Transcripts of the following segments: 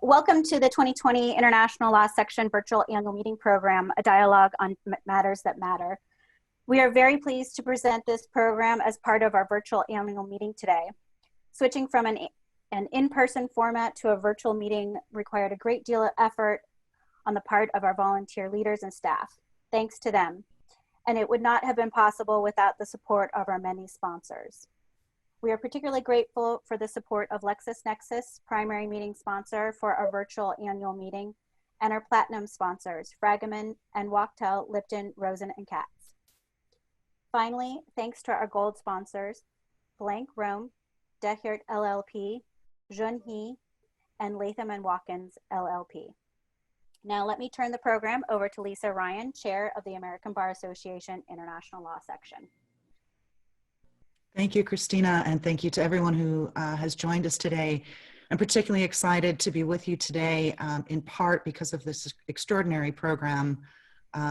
Welcome to the 2020 International Law Section Virtual Annual Meeting Program, a dialogue on matters that matter. We are very pleased to present this program as part of our virtual annual meeting today. Switching from an in-person format to a virtual meeting required a great deal of effort on the part of our volunteer leaders and staff. Thanks to them. And it would not have been possible without the support of our many sponsors. We are particularly grateful for the support of LexisNexis, primary meeting sponsor for our virtual annual meeting, and our platinum sponsors, Fragaman and Wachtell, Lipton, Rosen, and Katz. Finally, thanks to our gold sponsors, Blank Rome, Dechert LLP, Junhee, and Latham & Watkins LLP. Now let me turn the program over to Lisa Ryan, Chair of the American Bar Association International Law Section. Thank you, Christina, and thank you to everyone who has joined us today. I'm particularly excited to be with you today, in part because of this extraordinary program,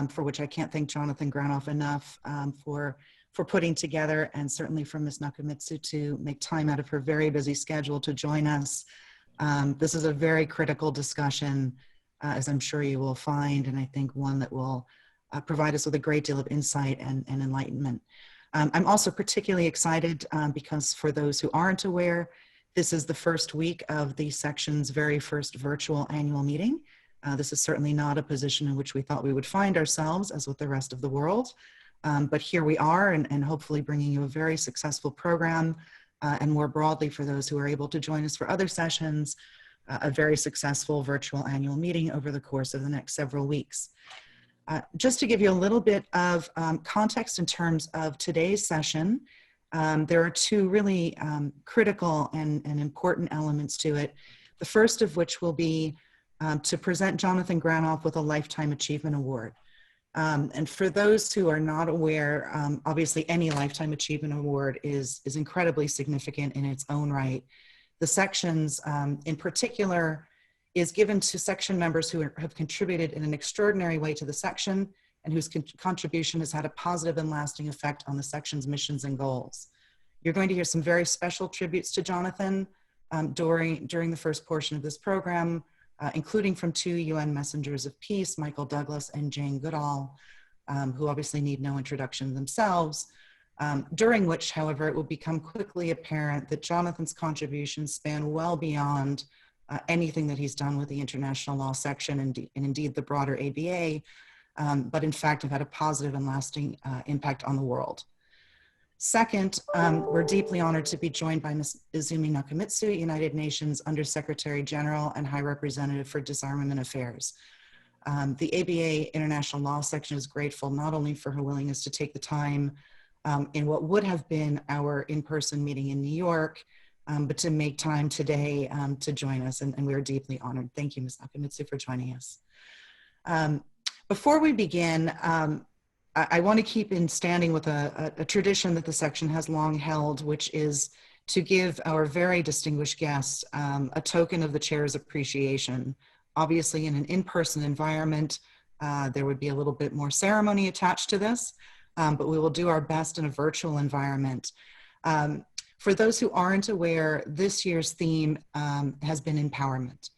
for which I can't thank Jonathan Granoff enough for putting together, and certainly for Ms. Nakamitsu to make time out of her very busy schedule to join us. This is a very critical discussion, as I'm sure you will find, and I think one that will provide us with a great deal of insight and enlightenment. I'm also particularly excited because for those who aren't aware, this is the first week of the section's very first virtual annual meeting. This is certainly not a position in which we thought we would find ourselves, as with the rest of the world. But here we are, and hopefully bringing you a very successful program, and more broadly for those who are able to join us for other sessions, a very successful virtual annual meeting over the course of the next several weeks. Just to give you a little bit of context in terms of today's session, there are two really critical and important elements to it. The first of which will be to present Jonathan Granoff with a Lifetime Achievement Award. And for those who are not aware, obviously any Lifetime Achievement Award is incredibly significant in its own right. The sections in particular is given to section members who have contributed in an extraordinary way to the section and whose contribution has had a positive and lasting effect on the section's missions and goals. You're going to hear some very special tributes to Jonathan during the first portion of this program, including from two UN Messengers of Peace, Michael Douglas and Jane Goodall, who obviously need no introduction themselves, during which, however, it will become quickly apparent that Jonathan's contributions span well beyond anything that he's done with the International Law Section and indeed the broader ABA, but in fact have had a positive and lasting impact on the world. Second, we're deeply honored to be joined by Ms. Izumi Nakamitsu, United Nations Undersecretary General and High Representative for Disarmament Affairs. The ABA International Law Section is grateful not only for her willingness to take the time in what would have been our in-person meeting in New York, but to make time today to join us, and we're deeply honored. Thank you, Ms. Nakamitsu, for joining us. Before we begin, I want to keep in standing with a tradition that the section has long held, which is to give our very distinguished guests a token of the chair's appreciation. Obviously, in an in-person environment, there would be a little bit more ceremony attached to this, but we will do our best in a virtual environment. For those who aren't aware, this year's theme has been empowerment,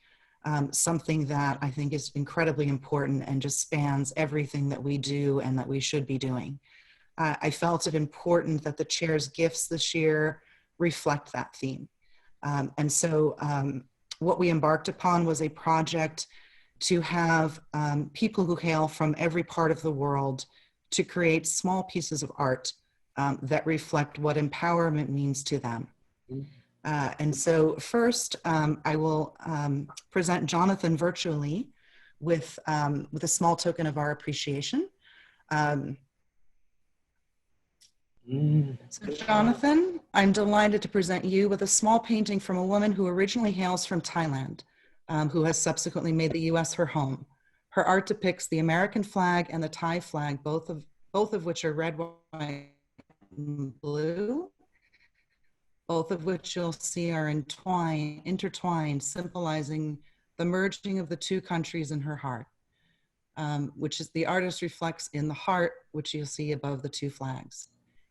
something that I think is incredibly important and just spans everything that we do and that we should be doing. I felt it important that the chair's gifts this year reflect that theme. And so what we embarked upon was a project to have people who hail from every part of the world to create small pieces of art that reflect what empowerment means to them. And so first, I will present Jonathan virtually with a small token of our appreciation. So Jonathan, I'm delighted to present you with a small painting from a woman who originally hails from Thailand, who has subsequently made the US her home. Her art depicts the American flag and the Thai flag, both of which are red, white, blue, both of which you'll see are intertwined, symbolizing the merging of the two countries in her heart, which is the artist reflects in the heart, which you'll see above the two flags.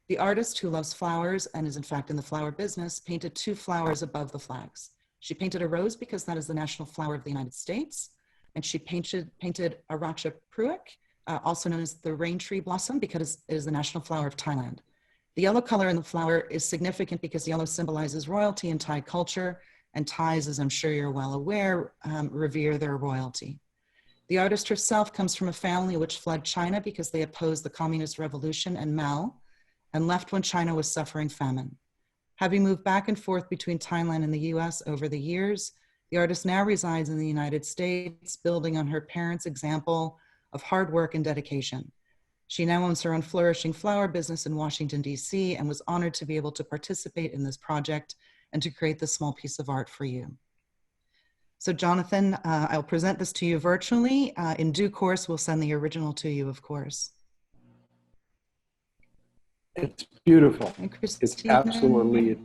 The artist, who loves flowers and is in fact in the flower business, painted two flowers above the flags. She painted a rose because that is the national flower of the United States. And she painted Aracha Pruic, also known as the rain tree blossom, because it is the national flower of Thailand. The yellow color in the flower is significant because yellow symbolizes royalty in Thai culture, and Thais, as I'm sure you're well aware, revere their royalty. The artist herself comes from a family which fled China because they opposed the Communist Revolution and Mao, and left when China was suffering famine. Having moved back and forth between Thailand and the US over the years, the artist now resides in the United States, building on her parents' example of hard work and dedication. She now owns her own flourishing flower business in Washington, D.C., and was honored to be able to participate in this project and to create this small piece of art for you. So Jonathan, I'll present this to you virtually. In due course, we'll send the original to you, of course. It's beautiful. It's absolutely,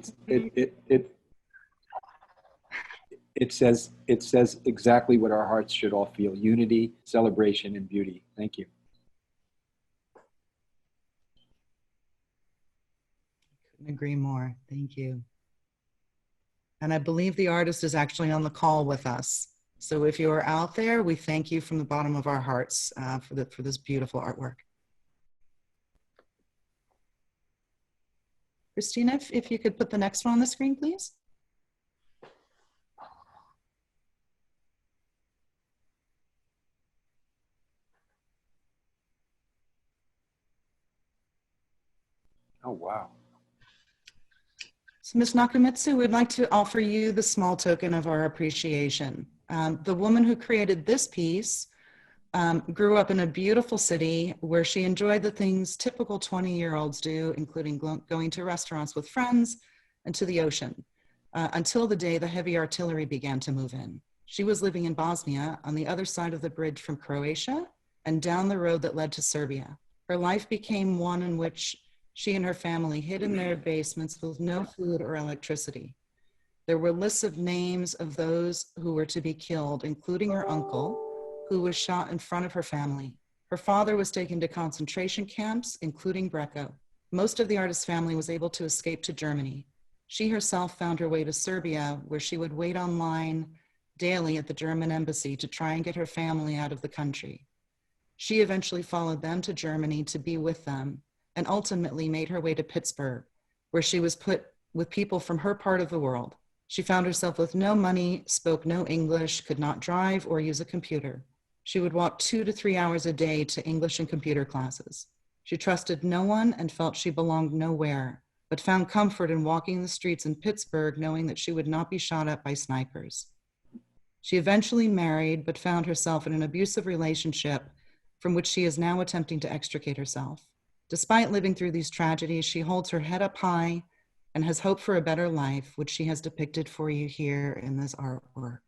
it says exactly what our hearts should all feel: unity, celebration, and beauty. Thank you. Couldn't agree more. Thank you. And I believe the artist is actually on the call with us. So if you are out there, we thank you from the bottom of our hearts for this beautiful artwork. Christina, if you could put the next one on the screen, please. Oh, wow. So Ms. Nakamitsu, we'd like to offer you the small token of our appreciation. The woman who created this piece grew up in a beautiful city where she enjoyed the things typical 20-year-olds do, including going to restaurants with friends and to the ocean, until the day the heavy artillery began to move in. She was living in Bosnia on the other side of the bridge from Croatia and down the road that led to Serbia. Her life became one in which she and her family hid in their basements with no food or electricity. There were lists of names of those who were to be killed, including her uncle, who was shot in front of her family. Her father was taken to concentration camps, including Brecko. Most of the artist's family was able to escape to Germany. She herself found her way to Serbia, where she would wait online daily at the German embassy to try and get her family out of the country. She eventually followed them to Germany to be with them, and ultimately made her way to Pittsburgh, where she was put with people from her part of the world. She found herself with no money, spoke no English, could not drive or use a computer. She would walk 2 to 3 hours a day to English and computer classes. She trusted no one and felt she belonged nowhere, but found comfort in walking the streets in Pittsburgh knowing that she would not be shot at by snipers. She eventually married, but found herself in an abusive relationship from which she is now attempting to extricate herself. Despite living through these tragedies, she holds her head up high and has hope for a better life, which she has depicted for you here in this artwork.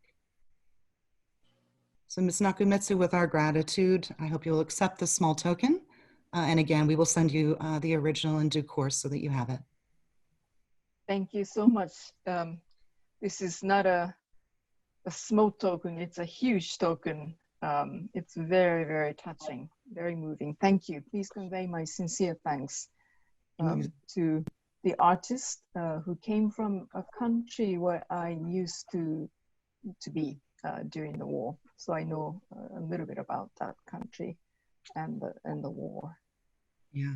So Ms. Nakamitsu, with our gratitude, I hope you'll accept this small token. And again, we will send you the original in due course so that you have it. Thank you so much. This is not a small token, it's a huge token. It's very, very touching, very moving. Thank you. Please convey my sincere thanks to the artist who came from a country where I used to be during the war. So I know a little bit about that country and the war. Yeah.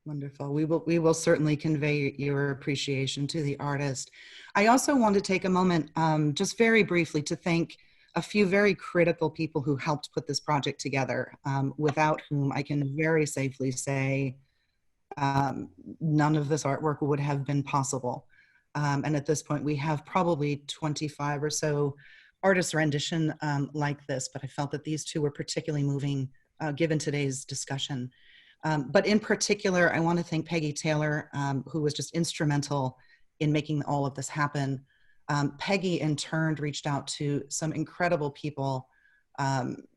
Wonderful. We will certainly convey your appreciation to the artist. I also want to take a moment, just very briefly, to thank a few very critical people who helped put this project together, without whom I can very safely say none of this artwork would have been possible. And at this point, we have probably 25 or so artist rendition like this, but I felt that these two were particularly moving given today's discussion. But in particular, I want to thank Peggy Taylor, who was just instrumental in making all of this happen. Peggy, in turn, reached out to some incredible people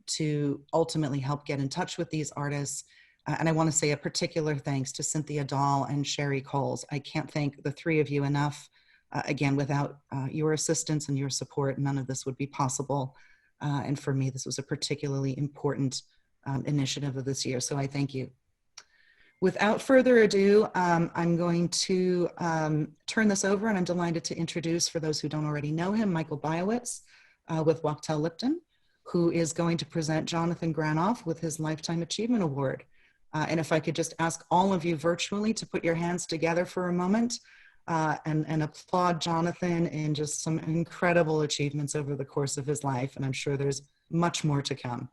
to ultimately help get in touch with these artists. And I want to say a particular thanks to Cynthia Dahl and Sherry Coles. I can't thank the three of you enough. Again, without your assistance and your support, none of this would be possible. And for me, this was a particularly important initiative of this year, so I thank you. Without further ado, I'm going to turn this over, and I'm delighted to introduce, for those who don't already know him, Michael Biowitz with Wachtell Lipton, who is going to present Jonathan Granoff with his Lifetime Achievement Award. And if I could just ask all of you virtually to put your hands together for a moment and applaud Jonathan in just some incredible achievements over the course of his life. And I'm sure there's much more to come.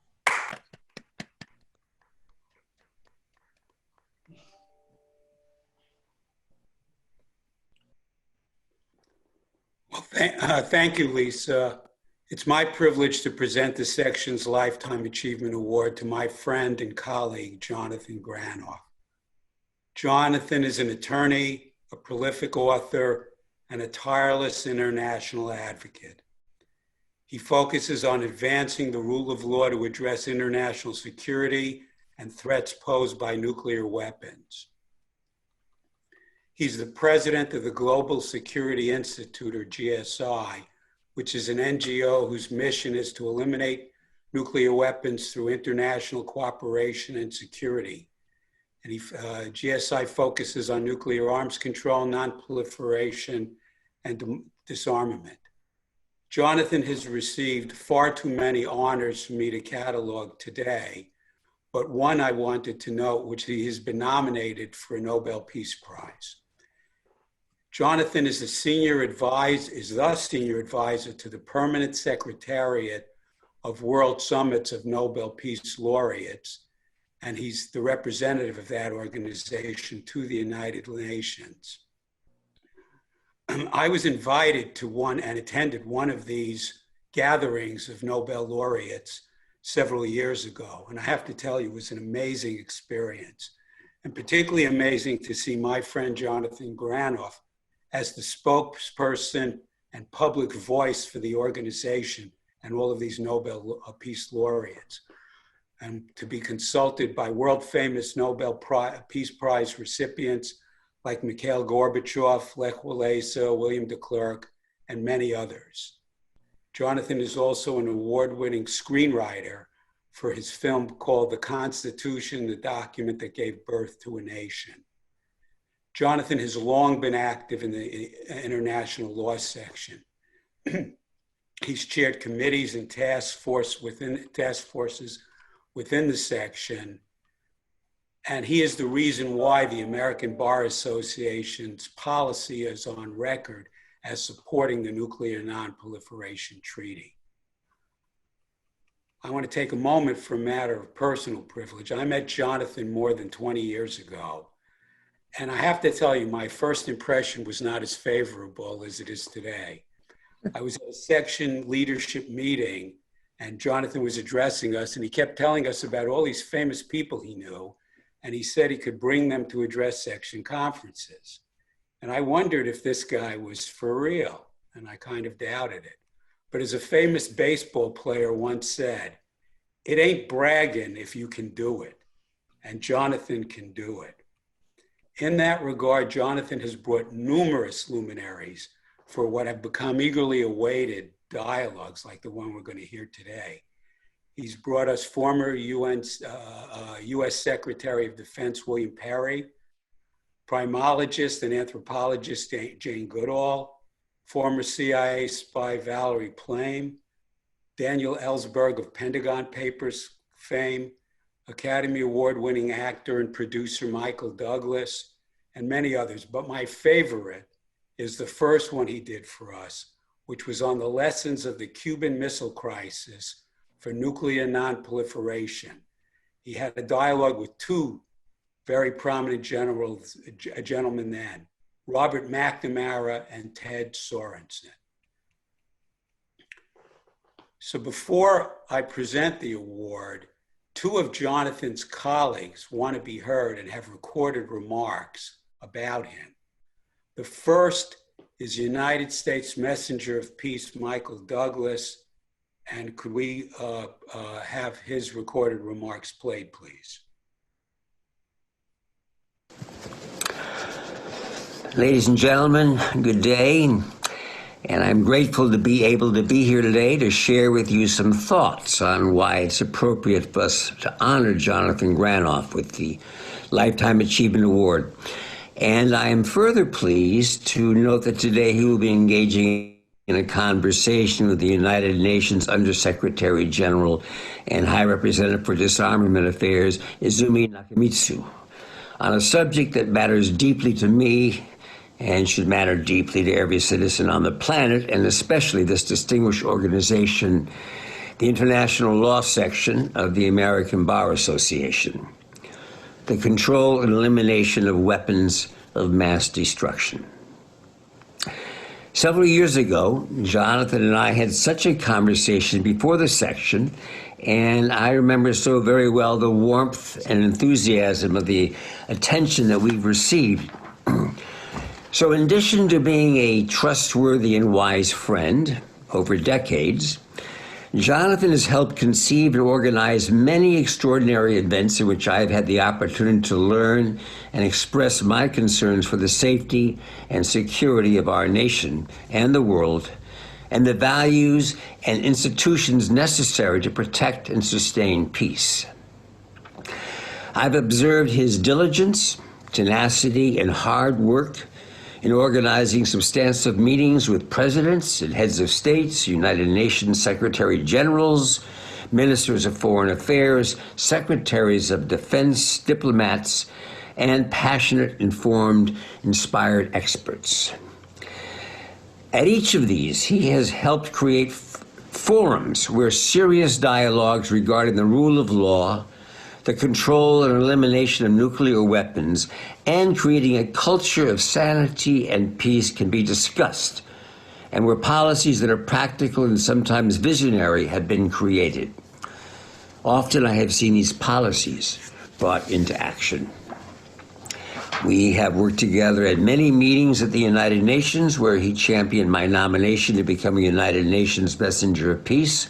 Well, thank you, Lisa. It's my privilege to present the section's Lifetime Achievement Award to my friend and colleague, Jonathan Granoff. Jonathan is an attorney, a prolific author, and a tireless international advocate. He focuses on advancing the rule of law to address international security and threats posed by nuclear weapons. He's the president of the Global Security Institute, or GSI, which is an NGO whose mission is to eliminate nuclear weapons through international cooperation and security. And GSI focuses on nuclear arms control, non-proliferation, and disarmament. Jonathan has received far too many honors for me to catalog today, but one I wanted to note, which he has been nominated for a Nobel Peace Prize. Jonathan is the senior advisor to the Permanent Secretariat of World Summits of Nobel Peace Laureates, and he's the representative of that organization to the United Nations. I was invited to and attended one of these gatherings of Nobel laureates several years ago, and I have to tell you, it was an amazing experience, and particularly amazing to see my friend Jonathan Granoff as the spokesperson and public voice for the organization and all of these Nobel Peace Laureates, and to be consulted by world famous Nobel Peace Prize recipients like Mikhail Gorbachev, Lech Walesa, William de Klerk, and many others. Jonathan is also an award-winning screenwriter for his film called The Constitution, the Document That Gave Birth to a Nation. Jonathan has long been active in the international law section. He's chaired committees and task forces within the section, and he is the reason why the American Bar Association's policy is on record as supporting the Nuclear Non-Proliferation Treaty. I want to take a moment for a matter of personal privilege. I met Jonathan more than 20 years ago. And I have to tell you, my first impression was not as favorable as it is today. I was at a section leadership meeting, and Jonathan was addressing us, and he kept telling us about all these famous people he knew, and he said he could bring them to address section conferences. And I wondered if this guy was for real, and I kind of doubted it. But as a famous baseball player once said, it ain't bragging if you can do it, and Jonathan can do it. In that regard, Jonathan has brought numerous luminaries for what have become eagerly awaited dialogues like the one we're going to hear today. He's brought us former U.S. Secretary of Defense William Perry, primatologist and anthropologist Jane Goodall, former CIA spy Valerie Plame, Daniel Ellsberg of Pentagon Papers fame, Academy Award-winning actor and producer Michael Douglas, and many others. But my favorite is the first one he did for us, which was on the lessons of the Cuban Missile Crisis for nuclear non-proliferation. He had a dialogue with two very prominent gentlemen then, Robert McNamara and Ted Sorensen. So before I present the award, two of Jonathan's colleagues want to be heard and have recorded remarks about him. The first is United States Messenger of Peace, Michael Douglas. And could we have his recorded remarks played, please? Ladies and gentlemen, good day. And I'm grateful to be able to be here today to share with you some thoughts on why it's appropriate for us to honor Jonathan Granoff with the Lifetime Achievement Award. And I am further pleased to note that today he will be engaging in a conversation with the United Nations Undersecretary General and High Representative for Disarmament Affairs, Izumi Nakamitsu, on a subject that matters deeply to me and should matter deeply to every citizen on the planet, and especially this distinguished organization, the International Law Section of the American Bar Association, the control and elimination of weapons of mass destruction. Several years ago, Jonathan and I had such a conversation before the section, and I remember so very well the warmth and enthusiasm of the attention that we've received. So in addition to being a trustworthy and wise friend over decades, Jonathan has helped conceive and organize many extraordinary events in which I have had the opportunity to learn and express my concerns for the safety and security of our nation and the world, and the values and institutions necessary to protect and sustain peace. I've observed his diligence, tenacity, and hard work in organizing substantive meetings with presidents and heads of states, United Nations Secretary Generals, ministers of foreign affairs, secretaries of defense, diplomats, and passionate, informed, inspired experts. At each of these, he has helped create forums where serious dialogues regarding the rule of law, the control and elimination of nuclear weapons, and creating a culture of sanity and peace can be discussed, and where policies that are practical and sometimes visionary have been created. Often I have seen these policies brought into action. We have worked together at many meetings at the United Nations where he championed my nomination to become a United Nations Messenger of Peace,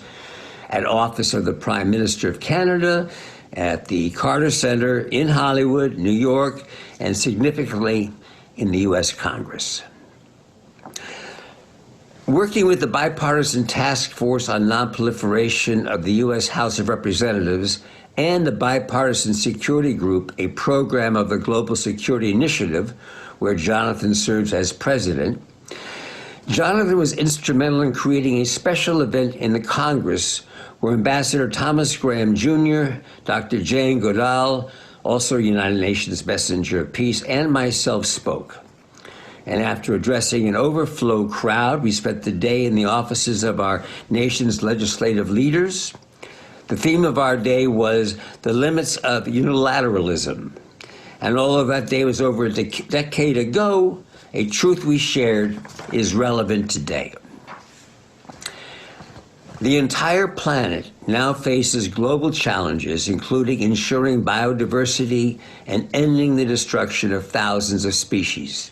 at Office of the Prime Minister of Canada, at the Carter Center in Hollywood, New York, and significantly in the U.S. Congress. Working with the Bipartisan Task Force on Non-Proliferation of the U.S. House of Representatives and the Bipartisan Security Group, a program of the Global Security Initiative, where Jonathan serves as president, Jonathan was instrumental in creating a special event in the Congress where Ambassador Thomas Graham Jr., Dr. Jane Goodall, also United Nations Messenger of Peace, and myself spoke. And after addressing an overflow crowd, we spent the day in the offices of our nation's legislative leaders. The theme of our day was the limits of unilateralism. And although that day was over a decade ago, a truth we shared is relevant today. The entire planet now faces global challenges, including ensuring biodiversity and ending the destruction of thousands of species,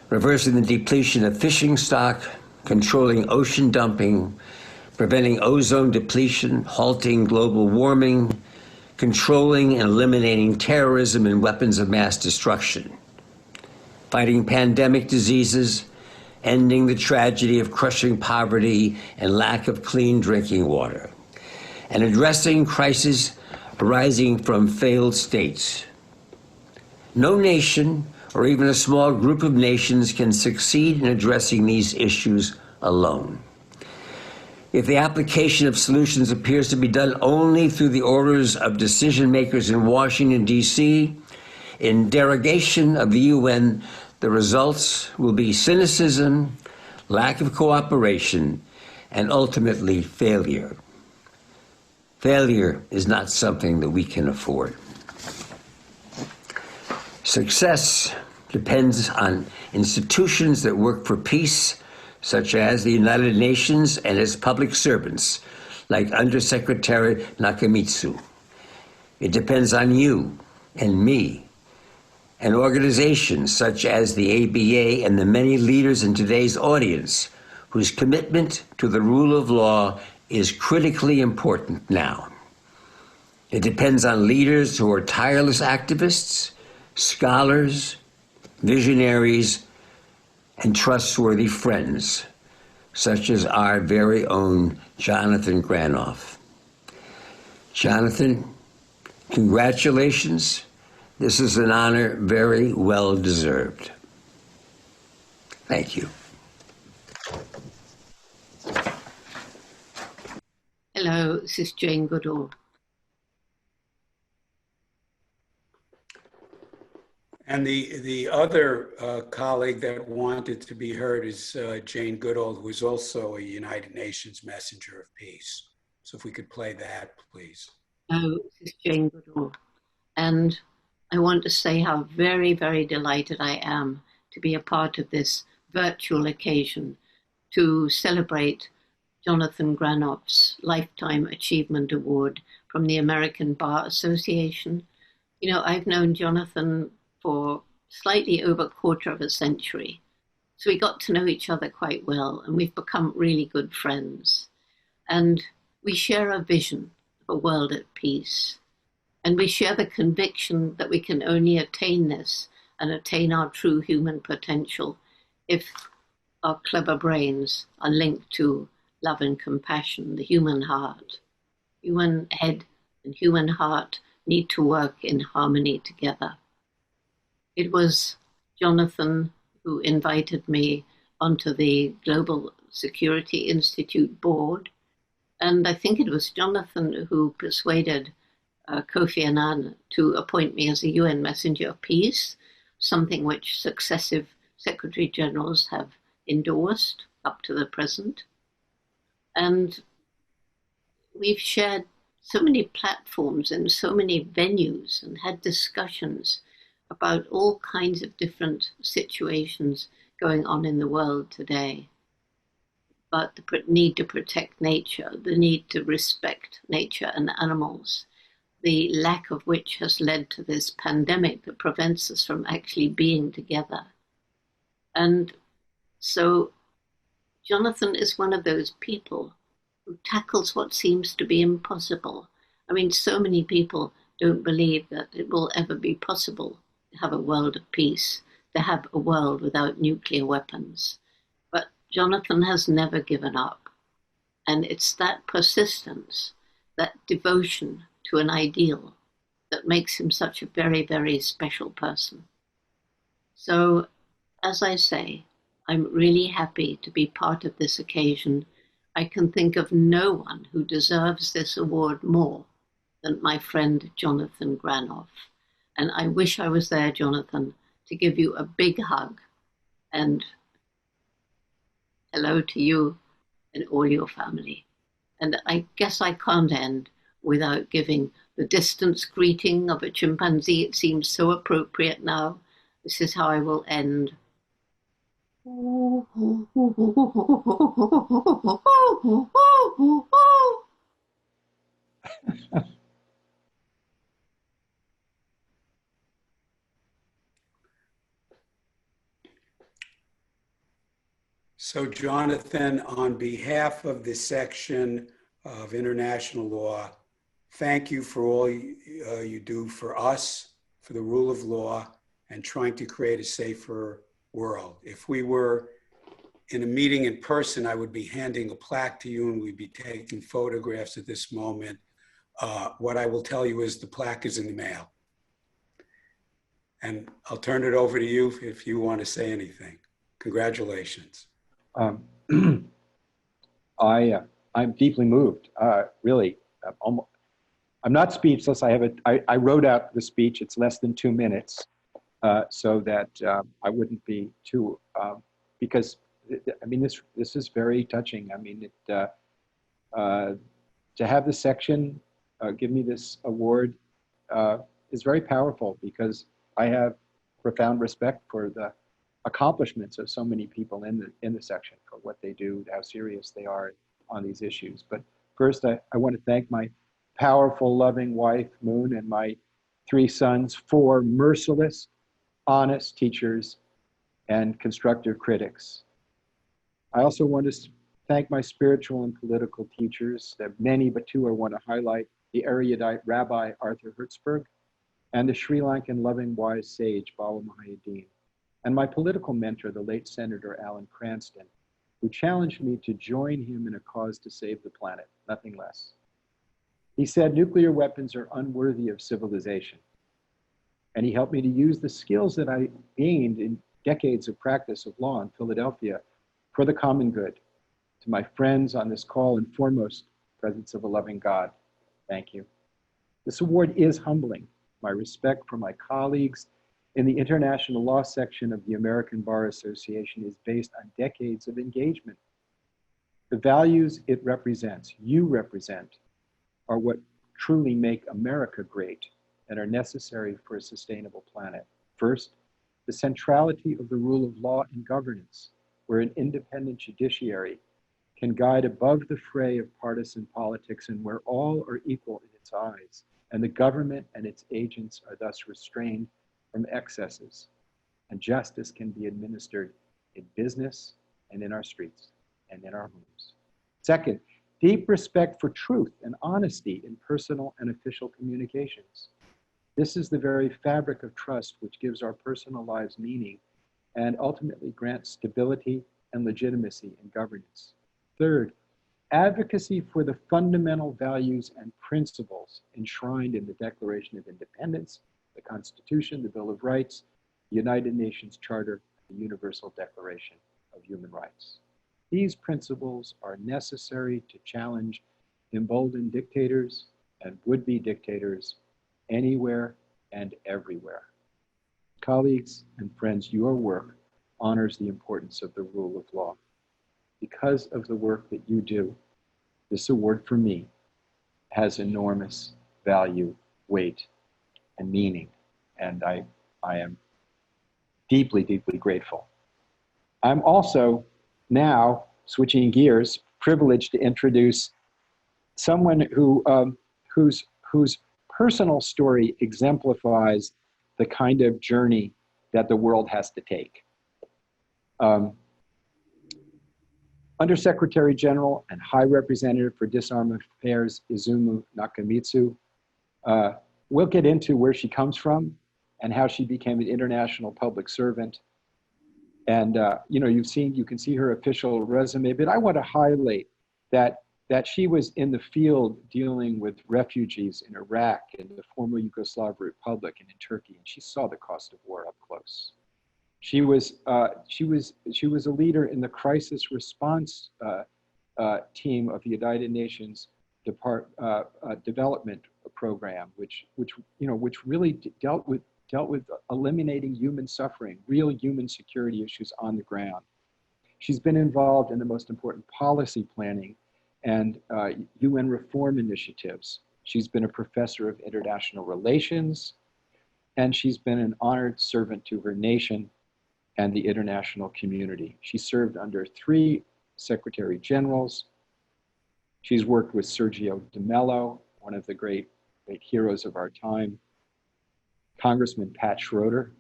reversing the depletion of fishing stock, controlling ocean dumping, preventing ozone depletion, halting global warming, controlling and eliminating terrorism and weapons of mass destruction, fighting pandemic diseases, ending the tragedy of crushing poverty and lack of clean drinking water, and addressing crises arising from failed states. No nation, or even a small group of nations, can succeed in addressing these issues alone. If the application of solutions appears to be done only through the orders of decision makers in Washington, D.C., in derogation of the UN, the results will be cynicism, lack of cooperation, and ultimately failure. Failure is not something that we can afford. Success depends on institutions that work for peace, such as the United Nations and its public servants, like Undersecretary Nakamitsu. It depends on you and me, and organizations such as the ABA and the many leaders in today's audience whose commitment to the rule of law is critically important now. It depends on leaders who are tireless activists, scholars, visionaries, and trustworthy friends, such as our very own Jonathan Granoff. Jonathan, congratulations. This is an honor very well deserved. Thank you. Hello, this is Jane Goodall. And the other colleague that wanted to be heard is Jane Goodall, who is also a United Nations Messenger of Peace. So if we could play that, please. Hello, this is Jane Goodall. And I want to say how very, very delighted I am to be a part of this virtual occasion to celebrate Jonathan Granoff's Lifetime Achievement Award from the American Bar Association. You know, I've known Jonathan for slightly over a quarter of a century. So we got to know each other quite well, and we've become really good friends. And we share a vision of a world at peace. And we share the conviction that we can only attain this and attain our true human potential if our clever brains are linked to love and compassion, the human heart. Human head and human heart need to work in harmony together. It was Jonathan who invited me onto the Global Security Institute board. And I think it was Jonathan who persuaded Kofi Annan to appoint me as a UN Messenger of Peace, something which successive Secretary Generals have endorsed up to the present. And we've shared so many platforms and so many venues and had discussions about all kinds of different situations going on in the world today. But the need to protect nature, the need to respect nature and animals, the lack of which has led to this pandemic that prevents us from actually being together. And so Jonathan is one of those people who tackles what seems to be impossible. I mean, so many people don't believe that it will ever be possible to have a world of peace, to have a world without nuclear weapons. But Jonathan has never given up. And it's that persistence, that devotion to an ideal that makes him such a very, very special person. So, as I say, I'm really happy to be part of this occasion. I can think of no one who deserves this award more than my friend Jonathan Granoff. And I wish I was there, Jonathan, to give you a big hug and hello to you and all your family. And I guess I can't end without giving the distance greeting of a chimpanzee. It seems so appropriate now. This is how I will end. So Jonathan, on behalf of this section of international law, thank you for all you do for us, for the rule of law, and trying to create a safer world. If we were in a meeting in person, I would be handing a plaque to you and we'd be taking photographs at this moment. What I will tell you is the plaque is in the mail. And I'll turn it over to you if you want to say anything. Congratulations. I'm deeply moved, really. I'm not speechless. I wrote out the speech. It's less than 2 minutes, so that I wouldn't be too, because I mean, this is very touching. I mean, to have the section give me this award is very powerful, because I have profound respect for the accomplishments of so many people in the section, for what they do, how serious they are on these issues. But first, I want to thank my powerful, loving wife, Moon, and my 3 sons, 4 merciless, honest teachers and constructive critics. I also want to thank my spiritual and political teachers. There are many, but 2 I want to highlight: the erudite Rabbi Arthur Hertzberg and the Sri Lankan loving, wise sage Baba Mahayadeen. And my political mentor, the late Senator Alan Cranston, who challenged me to join him in a cause to save the planet, nothing less. He said, nuclear weapons are unworthy of civilization. And he helped me to use the skills that I gained in decades of practice of law in Philadelphia for the common good. To my friends on this call, and foremost, presence of a loving God, thank you. This award is humbling. My respect for my colleagues in the international law section of the American Bar Association is based on decades of engagement. The values it represents, you represent, are what truly make America great and are necessary for a sustainable planet. First, the centrality of the rule of law in governance, where an independent judiciary can guide above the fray of partisan politics and where all are equal in its eyes, and the government and its agents are thus restrained from excesses, and justice can be administered in business and in our streets and in our homes. Second, deep respect for truth and honesty in personal and official communications. This is the very fabric of trust which gives our personal lives meaning and ultimately grants stability and legitimacy in governance. Third, advocacy for the fundamental values and principles enshrined in the Declaration of Independence, the Constitution, the Bill of Rights, the United Nations Charter, the Universal Declaration of Human Rights. These principles are necessary to challenge emboldened dictators and would-be dictators anywhere and everywhere. Colleagues and friends, your work honors the importance of the rule of law. Because of the work that you do, this award for me has enormous value, weight, and meaning, and I am deeply, deeply grateful. I'm also now, switching gears, privileged to introduce someone whose personal story exemplifies the kind of journey that the world has to take. Undersecretary General and High Representative for Disarmament Affairs, Izumi Nakamitsu. We'll get into where she comes from and how she became an international public servant. And you can see her official resume, but I want to highlight that she was in the field dealing with refugees in Iraq and the former Yugoslav Republic and in Turkey, and she saw the cost of war up close. She was a leader in the crisis response team of the United Nations Development Program, which really dealt with eliminating human suffering, real human security issues on the ground. She's been involved in the most important policy planning and UN reform initiatives. She's been a professor of international relations, and she's been an honored servant to her nation and the international community. She served under 3 Secretary Generals. She's worked with Sergio de Mello, one of the great heroes of our time, Congressman Pat Schroeder,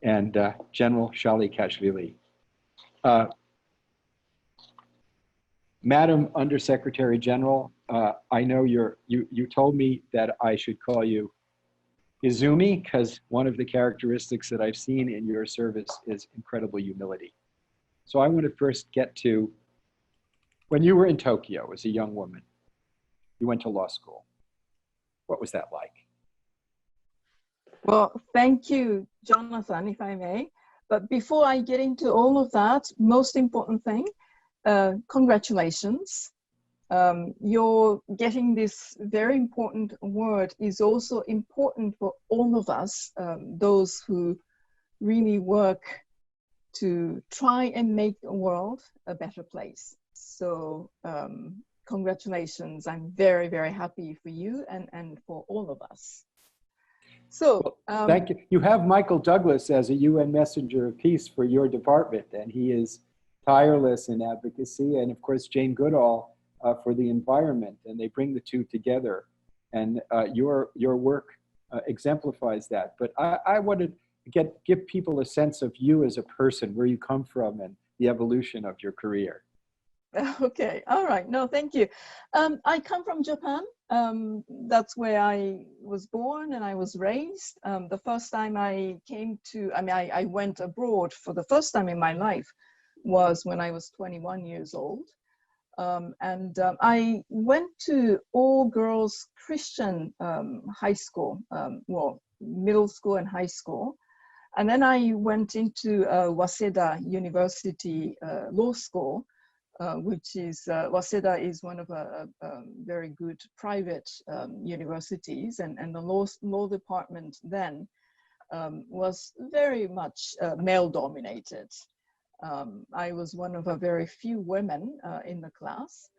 and General Shali Kashvili. Madam Undersecretary General, I know you told me that I should call you Izumi, because one of the characteristics that I've seen in your service is incredible humility. So I want to first get to when you were in Tokyo as a young woman. You went to law school. What was that like? Well, thank you, Jonathan, if I may. But before I get into all of that, most important thing, congratulations. You're getting this very important award is also important for all of us, those who really work to try and make the world a better place. So congratulations. I'm very, very happy for you and for all of us. So thank you. You have Michael Douglas as a UN Messenger of Peace for your department, and he is tireless in advocacy, and of course Jane Goodall for the environment, and they bring the two together, and your work exemplifies that. But I wanted to give people a sense of you as a person, where you come from, and the evolution of your career. Okay, all right. No, thank you. I come from Japan. That's where I was born and I was raised. The first time I I went abroad for the first time in my life was when I was 21 years old. I went to all-girls Christian high school. Well, middle school and high school. And then I went into Waseda University Law School, which is, Waseda is one of a very good private universities, and the law department then was very much male-dominated. I was one of a very few women in the class,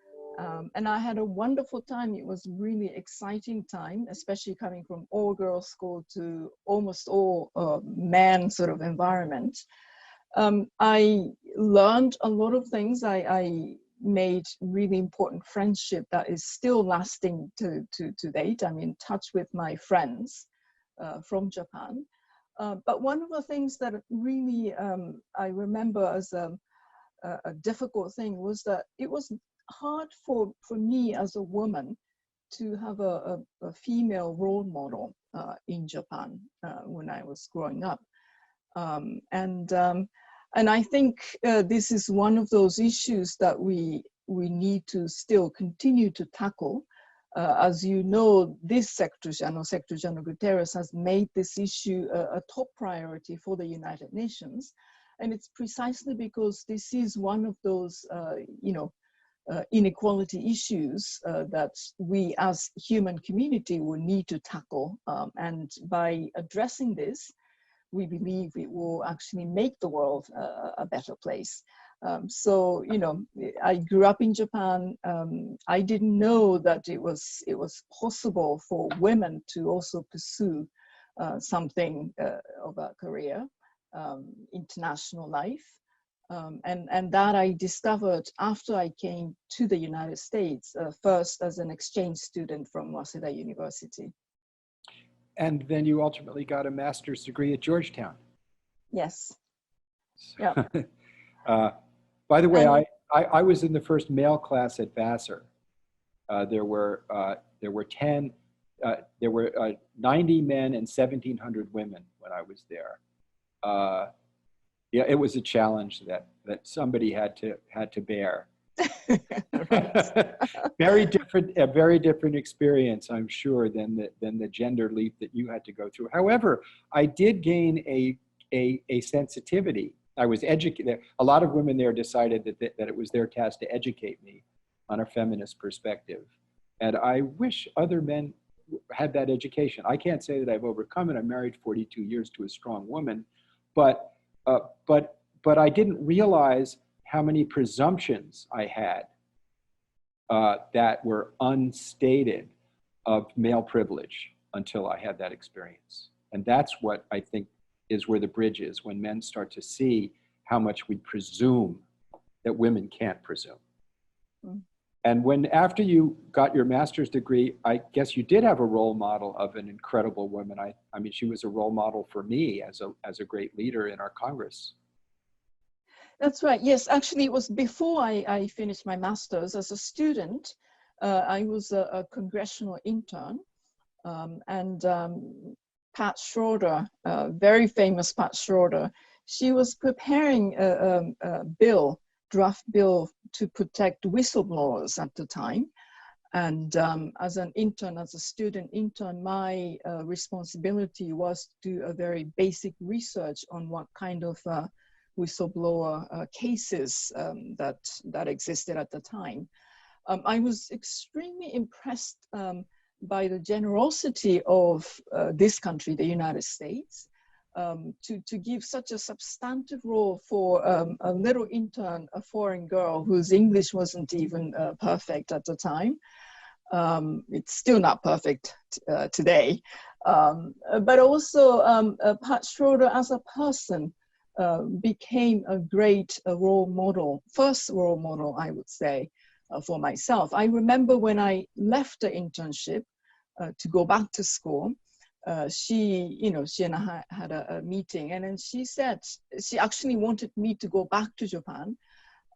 and I had a wonderful time. It was really exciting time, especially coming from all-girls school to almost all man sort of environment. I learned a lot of things. I made really important friendship that is still lasting to date. I'm in touch with my friends from Japan. But one of the things that really I remember as a difficult thing was that it was hard for me as a woman to have a female role model in Japan when I was growing up. And I think this is one of those issues that we need to still continue to tackle. As you know, this Secretary General Guterres has made this issue a top priority for the United Nations. And it's precisely because this is one of those, inequality issues that we as human community will need to tackle. And by addressing this, we believe it will actually make the world a better place. So, I grew up in Japan. I didn't know that it was possible for women to also pursue something of a career, international life. And that I discovered after I came to the United States, first as an exchange student from Waseda University. And then you ultimately got a master's degree at Georgetown. Yes. So, yeah. By the way, I was in the first male class at Vassar. There were 90 men and 1,700 women when I was there. Yeah, it was a challenge that somebody had to bear. A very different experience, I'm sure, than the gender leap that you had to go through. However, I did gain a sensitivity. I was educated. A lot of women there decided that it was their task to educate me on a feminist perspective, and I wish other men had that education. I can't say that I've overcome it. I'm married 42 years to a strong woman, but I didn't realize how many presumptions I had that were unstated of male privilege until I had that experience. And that's what I think is where the bridge is, when men start to see how much we presume that women can't presume. Mm. And after you got your master's degree, I guess you did have a role model of an incredible woman. I mean, she was a role model for me as a great leader in our Congress. That's right. Yes, actually, it was before I finished my master's. As a student, I was a congressional intern, and Pat Schroeder, very famous Pat Schroeder, she was preparing a draft bill to protect whistleblowers at the time. And as a student intern, my responsibility was to do a very basic research on what kind of whistleblower cases that existed at the time. I was extremely impressed by the generosity of this country, the United States, to give such a substantive role for a little intern, a foreign girl whose English wasn't even perfect at the time. It's still not perfect today. But also Pat Schroeder as a person became a great role model, first role model, I would say, for myself. I remember when I left the internship to go back to school, she and I had a meeting, and then she said she actually wanted me to go back to Japan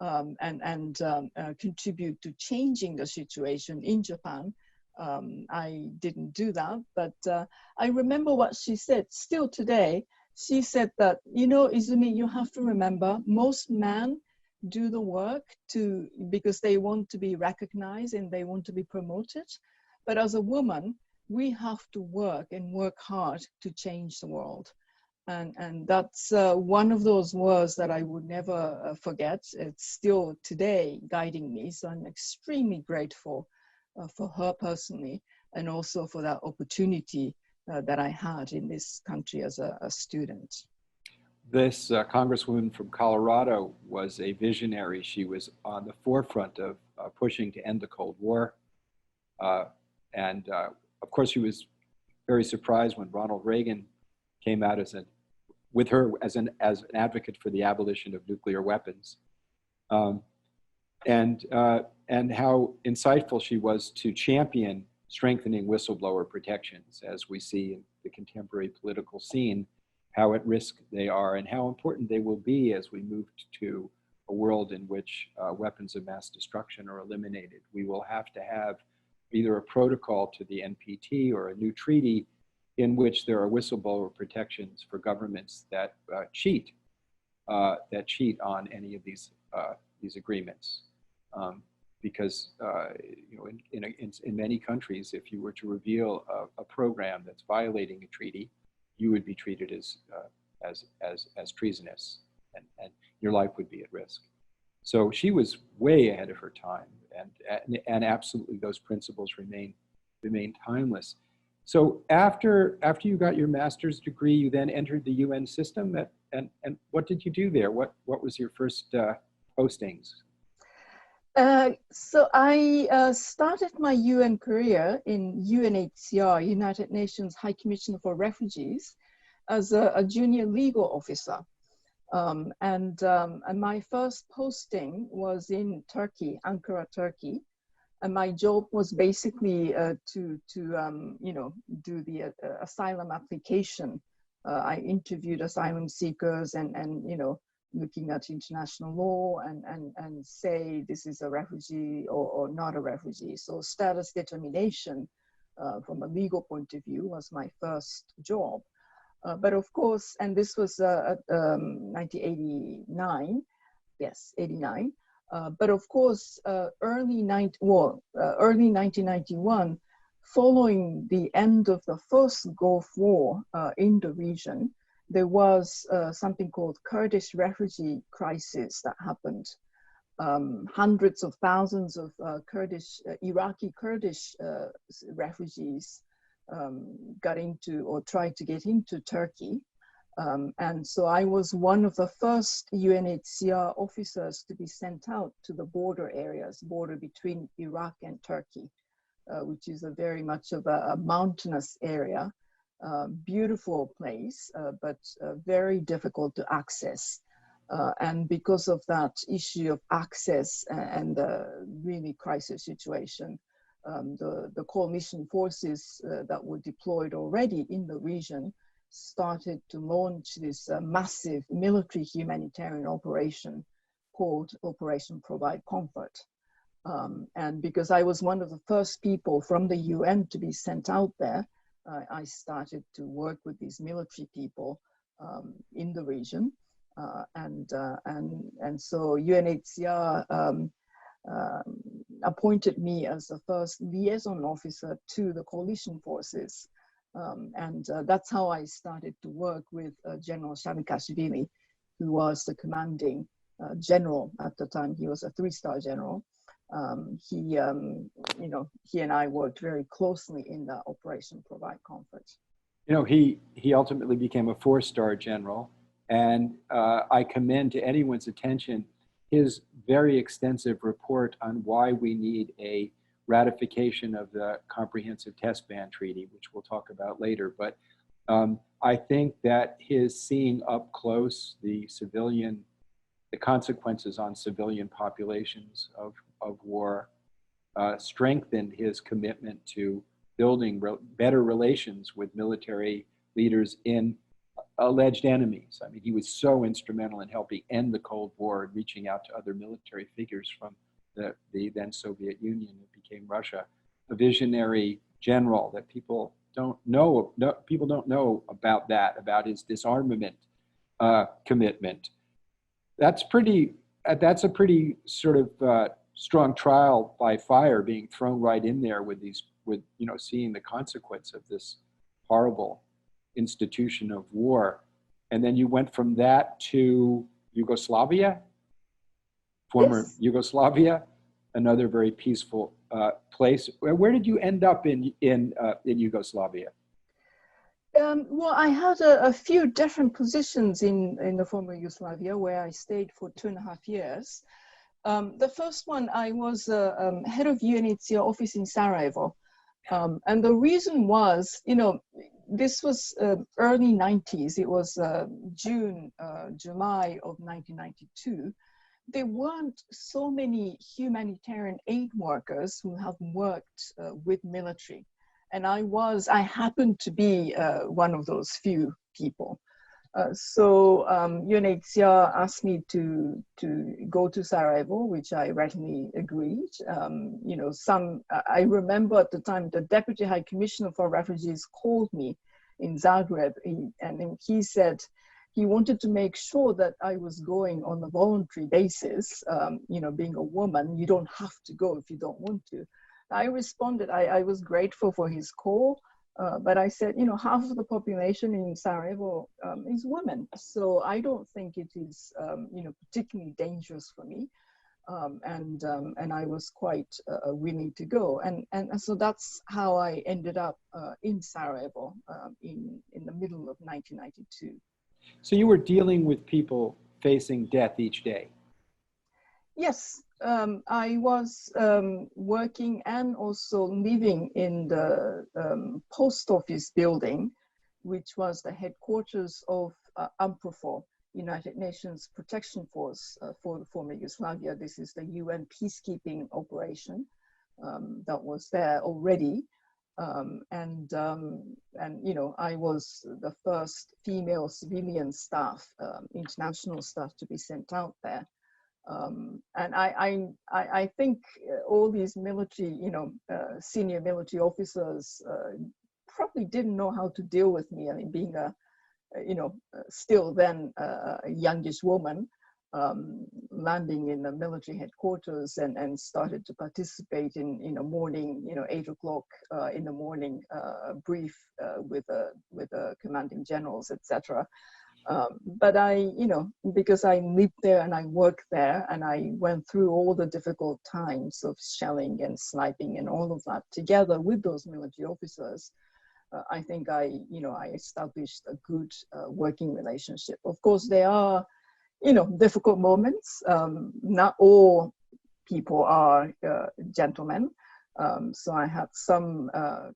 and contribute to changing the situation in Japan. I didn't do that, but I remember what she said. Still today, she said that, Izumi, you have to remember, most men do the work because they want to be recognized and they want to be promoted. But as a woman, we have to work and work hard to change the world. And that's one of those words that I would never forget. It's still today guiding me. So I'm extremely grateful for her personally, and also for that opportunity that I had in this country as a student. This Congresswoman from Colorado was a visionary. She was on the forefront of pushing to end the Cold War. And of course, she was very surprised when Ronald Reagan came out with her as an advocate for the abolition of nuclear weapons. And how insightful she was to champion strengthening whistleblower protections, as we see in the contemporary political scene, how at risk they are and how important they will be as we move to a world in which weapons of mass destruction are eliminated. We will have to have either a protocol to the NPT or a new treaty in which there are whistleblower protections for governments that cheat on any of these agreements. Because in many countries, if you were to reveal a program that's violating a treaty, you would be treated as treasonous, and your life would be at risk. So she was way ahead of her time, and absolutely those principles remain timeless. So after you got your master's degree, you then entered the UN system, and what did you do there? What was your first postings? So I started my UN career in UNHCR, United Nations High Commissioner for Refugees, as a junior legal officer. And my first posting was in Turkey, Ankara, Turkey. And my job was basically to do the asylum application. I interviewed asylum seekers and looking at international law and say this is a refugee or not a refugee. So status determination from a legal point of view was my first job. But of course, and this was 1989, yes, 89. But of course, early 1991, following the end of the first Gulf War in the region, there was something called Kurdish refugee crisis that happened. Hundreds of thousands of Iraqi Kurdish refugees got into or tried to get into Turkey. And so I was one of the first UNHCR officers to be sent out to the border areas, border between Iraq and Turkey, which is a very much of a mountainous area, beautiful place, but very difficult to access. And because of that issue of access and the really crisis situation, the coalition forces that were deployed already in the region started to launch this massive military humanitarian operation called Operation Provide Comfort. And because I was one of the first people from the UN to be sent out there, I started to work with these military people in the region. And so UNHCR appointed me as the first liaison officer to the coalition forces. And that's how I started to work with General Shamikashvili, who was the commanding general at the time. He was a 3-star general. He and I worked very closely in the Operation Provide Comfort. He ultimately became a 4-star general, and I commend to anyone's attention his very extensive report on why we need a ratification of the Comprehensive Test Ban Treaty, which we'll talk about later. But I think that his seeing up close the consequences on civilian populations of war strengthened his commitment to building better relations with military leaders in alleged enemies. I mean, he was so instrumental in helping end the Cold War and reaching out to other military figures from the then Soviet Union that became Russia. A visionary general that people don't know about his disarmament commitment. That's a pretty sort of strong trial by fire, being thrown right in there with seeing the consequence of this horrible institution of war. And then you went from that to Yugoslavia, former Yes. Yugoslavia, another very peaceful place. Where did you end up in Yugoslavia? Well, I had a few different positions in the former Yugoslavia, where I stayed for 2.5 years. The first one, I was head of UNHCR office in Sarajevo. And the reason was, this was early 90s. It was July of 1992. There weren't so many humanitarian aid workers who have worked with military. And I happened to be one of those few people. So UNHCR asked me to go to Sarajevo, which I readily agreed. I remember at the time the Deputy High Commissioner for Refugees called me in Zagreb, and he said he wanted to make sure that I was going on a voluntary basis. Being a woman, you don't have to go if you don't want to. I responded, I was grateful for his call. But I said, half of the population in Sarajevo is women. So I don't think it is, particularly dangerous for me. And I was quite willing to go. And so that's how I ended up in Sarajevo in the middle of 1992. So you were dealing with people facing death each day? Yes, I was working and also living in the post office building, which was the headquarters of UNPROFOR, United Nations Protection Force for the former Yugoslavia. This is the UN peacekeeping operation that was there already. I was the first female civilian staff, international staff, to be sent out there. And I think all these military, senior military officers probably didn't know how to deal with me. I mean, being still then a youngish woman, landing in the military headquarters and started to participate in a morning, 8 o'clock in the morning brief with the commanding generals, etc. But because I lived there and I worked there and I went through all the difficult times of shelling and sniping and all of that together with those military officers, I think I established a good working relationship. Of course, there are, difficult moments. Not all people are gentlemen. So I had some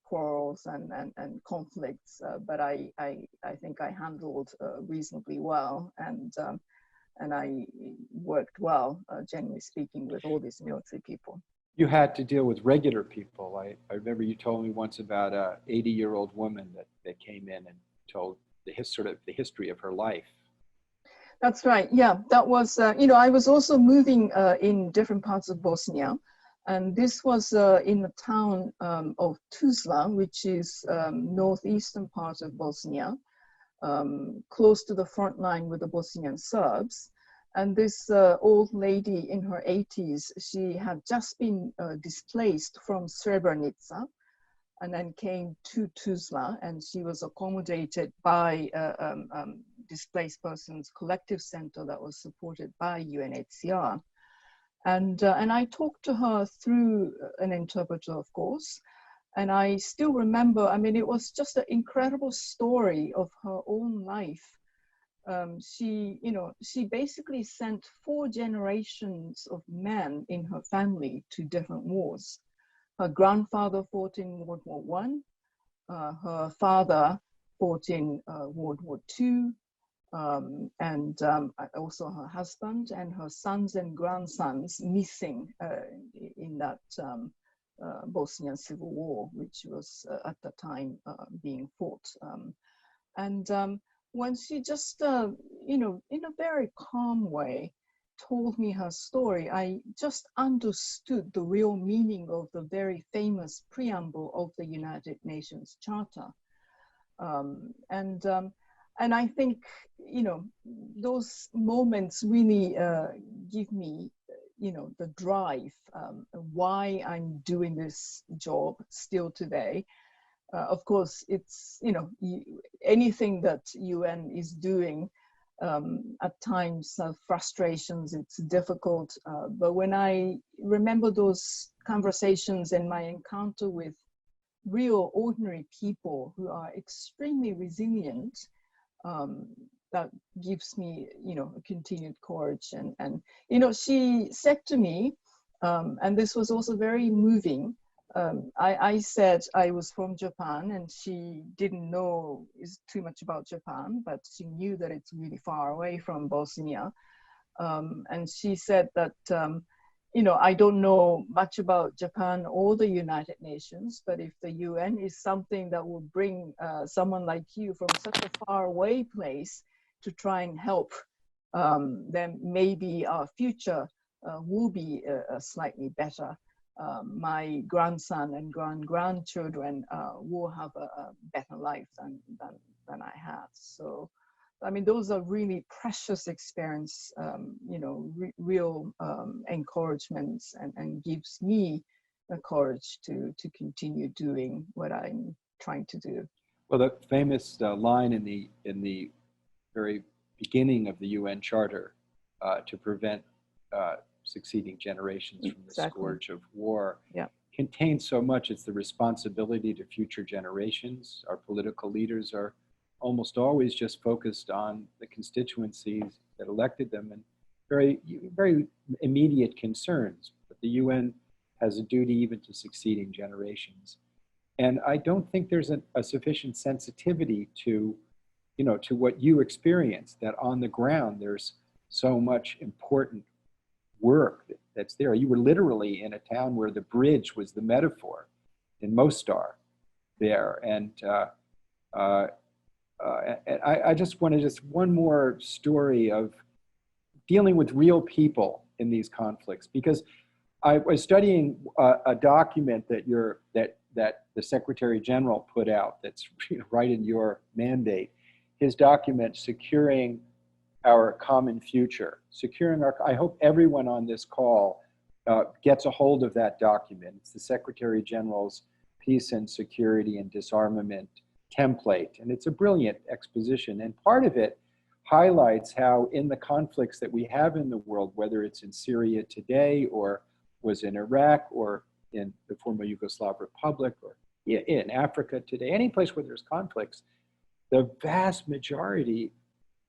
quarrels and conflicts, but I think I handled reasonably well, and I worked well, generally speaking, with all these military people. You had to deal with regular people. I remember you told me once about a 80-year-old woman that came in and told the history of her life. That's right. Yeah, that was, I was also moving in different parts of Bosnia. And this was in the town of Tuzla, which is northeastern part of Bosnia, close to the front line with the Bosnian Serbs. And this old lady in her 80s, she had just been displaced from Srebrenica and then came to Tuzla, and she was accommodated by displaced persons collective center that was supported by UNHCR. And I talked to her through an interpreter, of course. And I still remember, I mean, it was just an incredible story of her own life. She basically sent 4 generations of men in her family to different wars. Her grandfather fought in World War I. Her father fought in World War II. Also her husband and her sons and grandsons missing in that Bosnian Civil War, which was at the time being fought. When she just, in a very calm way, told me her story, I just understood the real meaning of the very famous preamble of the United Nations Charter. And I think, those moments really give me, you know, the drive, why I'm doing this job still today. Of course, it's, you know, anything that UN is doing, at times frustrations, it's difficult. But when I remember those conversations and my encounter with real ordinary people who are extremely resilient, that gives me, you know, a continued courage. And you know, she said to me, and this was also very moving, I said I was from Japan, and she didn't know too much about Japan, but she knew that it's really far away from Bosnia. And she said that, you know, I don't know much about Japan or the United Nations, but if the UN is something that will bring someone like you from such a far away place to try and help, then maybe our future will be slightly better. My grandson and grandchildren will have a better life than I had. So, I mean, those are really precious experience, you know, real encouragements, and gives me the courage to continue doing what I'm trying to do. Well, the famous line in the very beginning of the UN Charter to prevent succeeding generations from the scourge of war, contains so much. It's the responsibility to future generations. Our political leaders are almost always just focused on the constituencies that elected them and very, very immediate concerns. But the UN has a duty even to succeeding generations. And I don't think there's a sufficient sensitivity to, you know, to what you experienced, that on the ground there's so much important work that's there. You were literally in a town where the bridge was the metaphor in Mostar there. And I just wanted just one more story of dealing with real people in these conflicts, because I was studying a document that that the Secretary General put out that's right in your mandate. His document, Securing Our Common Future. I hope everyone on this call gets a hold of that document. It's the Secretary General's Peace and Security and Disarmament template. And it's a brilliant exposition. And part of it highlights how in the conflicts that we have in the world, whether it's in Syria today or was in Iraq or in the former Yugoslav Republic or in Africa today, any place where there's conflicts, the vast majority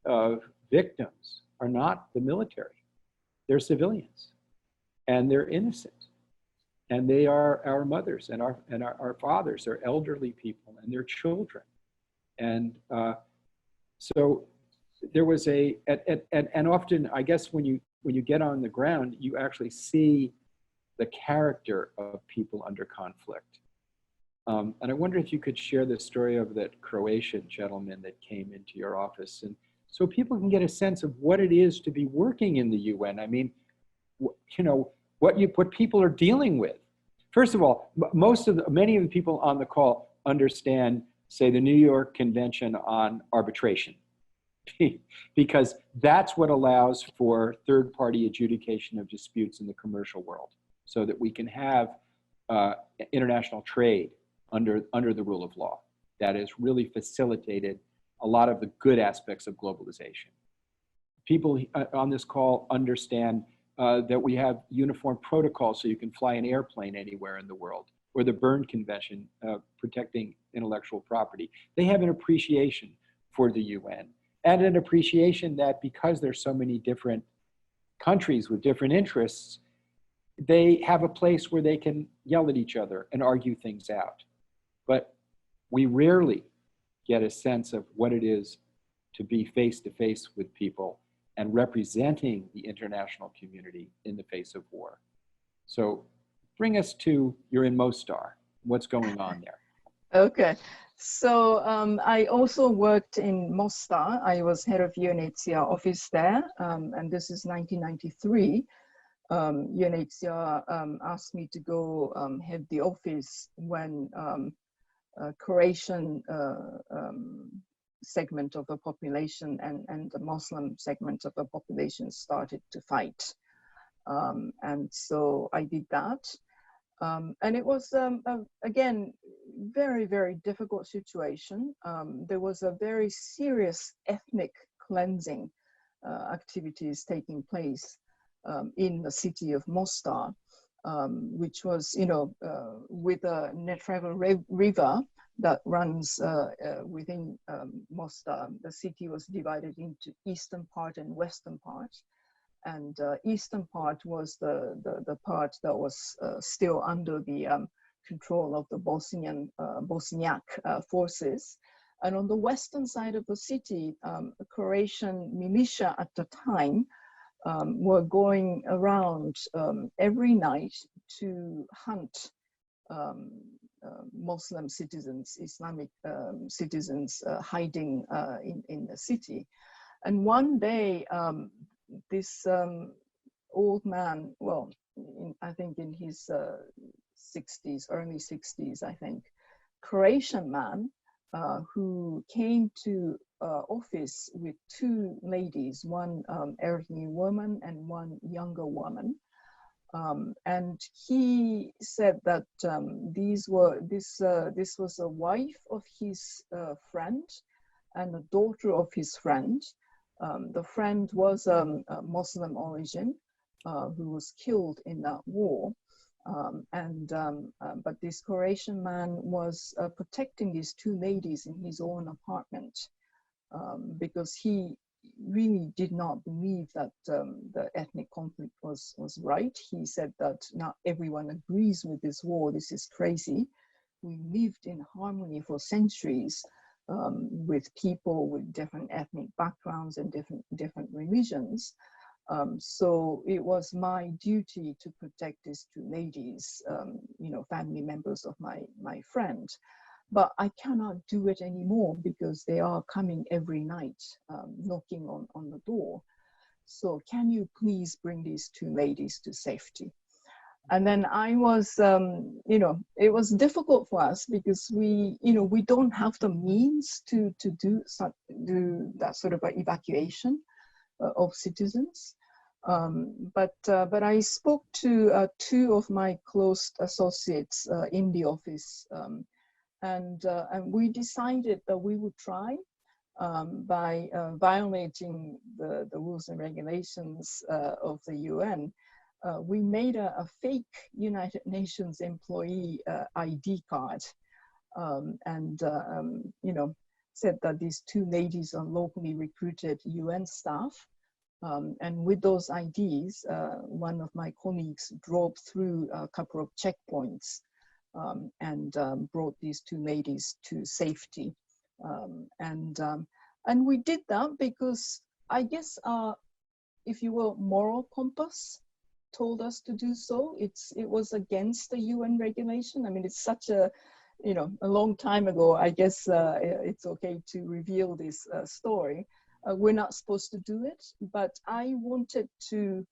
of victims are not the military. They're civilians, and they're innocent. And they are our mothers and our fathers, they're elderly people and their children. And so there was and often, I guess when you get on the ground, you actually see the character of people under conflict. And I wonder if you could share the story of that Croatian gentleman that came into your office, and so people can get a sense of what it is to be working in the UN. I mean, you know, what people are dealing with. First of all, many of the people on the call understand, say, the New York Convention on Arbitration, because that's what allows for third-party adjudication of disputes in the commercial world, so that we can have international trade under the rule of law. That has really facilitated a lot of the good aspects of globalization. People on this call understand that we have uniform protocols so you can fly an airplane anywhere in the world, or the Berne Convention protecting intellectual property. They have an appreciation for the UN, and an appreciation that because there's so many different countries with different interests, they have a place where they can yell at each other and argue things out. But we rarely get a sense of what it is to be face-to-face with people and representing the international community in the face of war. So bring us to, you're in Mostar, what's going on there? Okay, so I also worked in Mostar. I was head of UNHCR office there, and this is 1993. UNHCR asked me to go head the office when Croatian segment of the population and the Muslim segment of the population started to fight. And so I did that. And it was, again, very, very difficult situation. There was a very serious ethnic cleansing activities taking place in the city of Mostar, which was, with a Netreva River that runs within Mostar. The city was divided into eastern part and western part. And eastern part was the part that was still under the control of the Bosniak forces. And on the western side of the city, Croatian militia at the time were going around every night to hunt Muslim citizens, Islamic citizens hiding in the city. And one day, this old man, well, I think in his 60s, early 60s, I think, Croatian man who came to office with two ladies, one elderly woman and one younger woman. And he said that this was a wife of his friend and a daughter of his friend. The friend was a Muslim origin who was killed in that war. But this Croatian man was protecting these two ladies in his own apartment because he really did not believe that the ethnic conflict was right. He said that not everyone agrees with this war. This is crazy. We lived in harmony for centuries. With people with different ethnic backgrounds and different religions. So it was my duty to protect these two ladies, family members of my friend. But I cannot do it anymore because they are coming every night, knocking on the door. So can you please bring these two ladies to safety? And then I was, it was difficult for us because we don't have the means to do that sort of evacuation of citizens. But I spoke to two of my close associates in the office, and we decided that we would try by violating the rules and regulations of the UN. We made a fake United Nations employee ID card and said that these two ladies are locally recruited UN staff. And with those IDs, one of my colleagues drove through a couple of checkpoints and brought these two ladies to safety. And we did that because I guess, if you will, moral compass told us to do so. It was against the UN regulation. I mean, it's such a long time ago. I guess it's okay to reveal this story. We're not supposed to do it, but I wanted to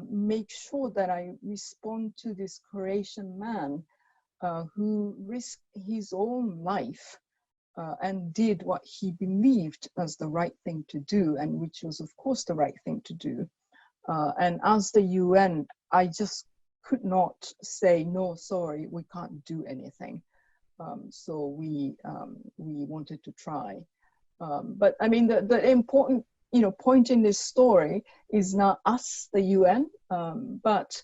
make sure that I respond to this Croatian man who risked his own life and did what he believed as the right thing to do, and which was, of course, the right thing to do. And as the UN, I just could not say, no, sorry, we can't do anything. So we wanted to try. But I mean, the important point in this story is not us, the UN, but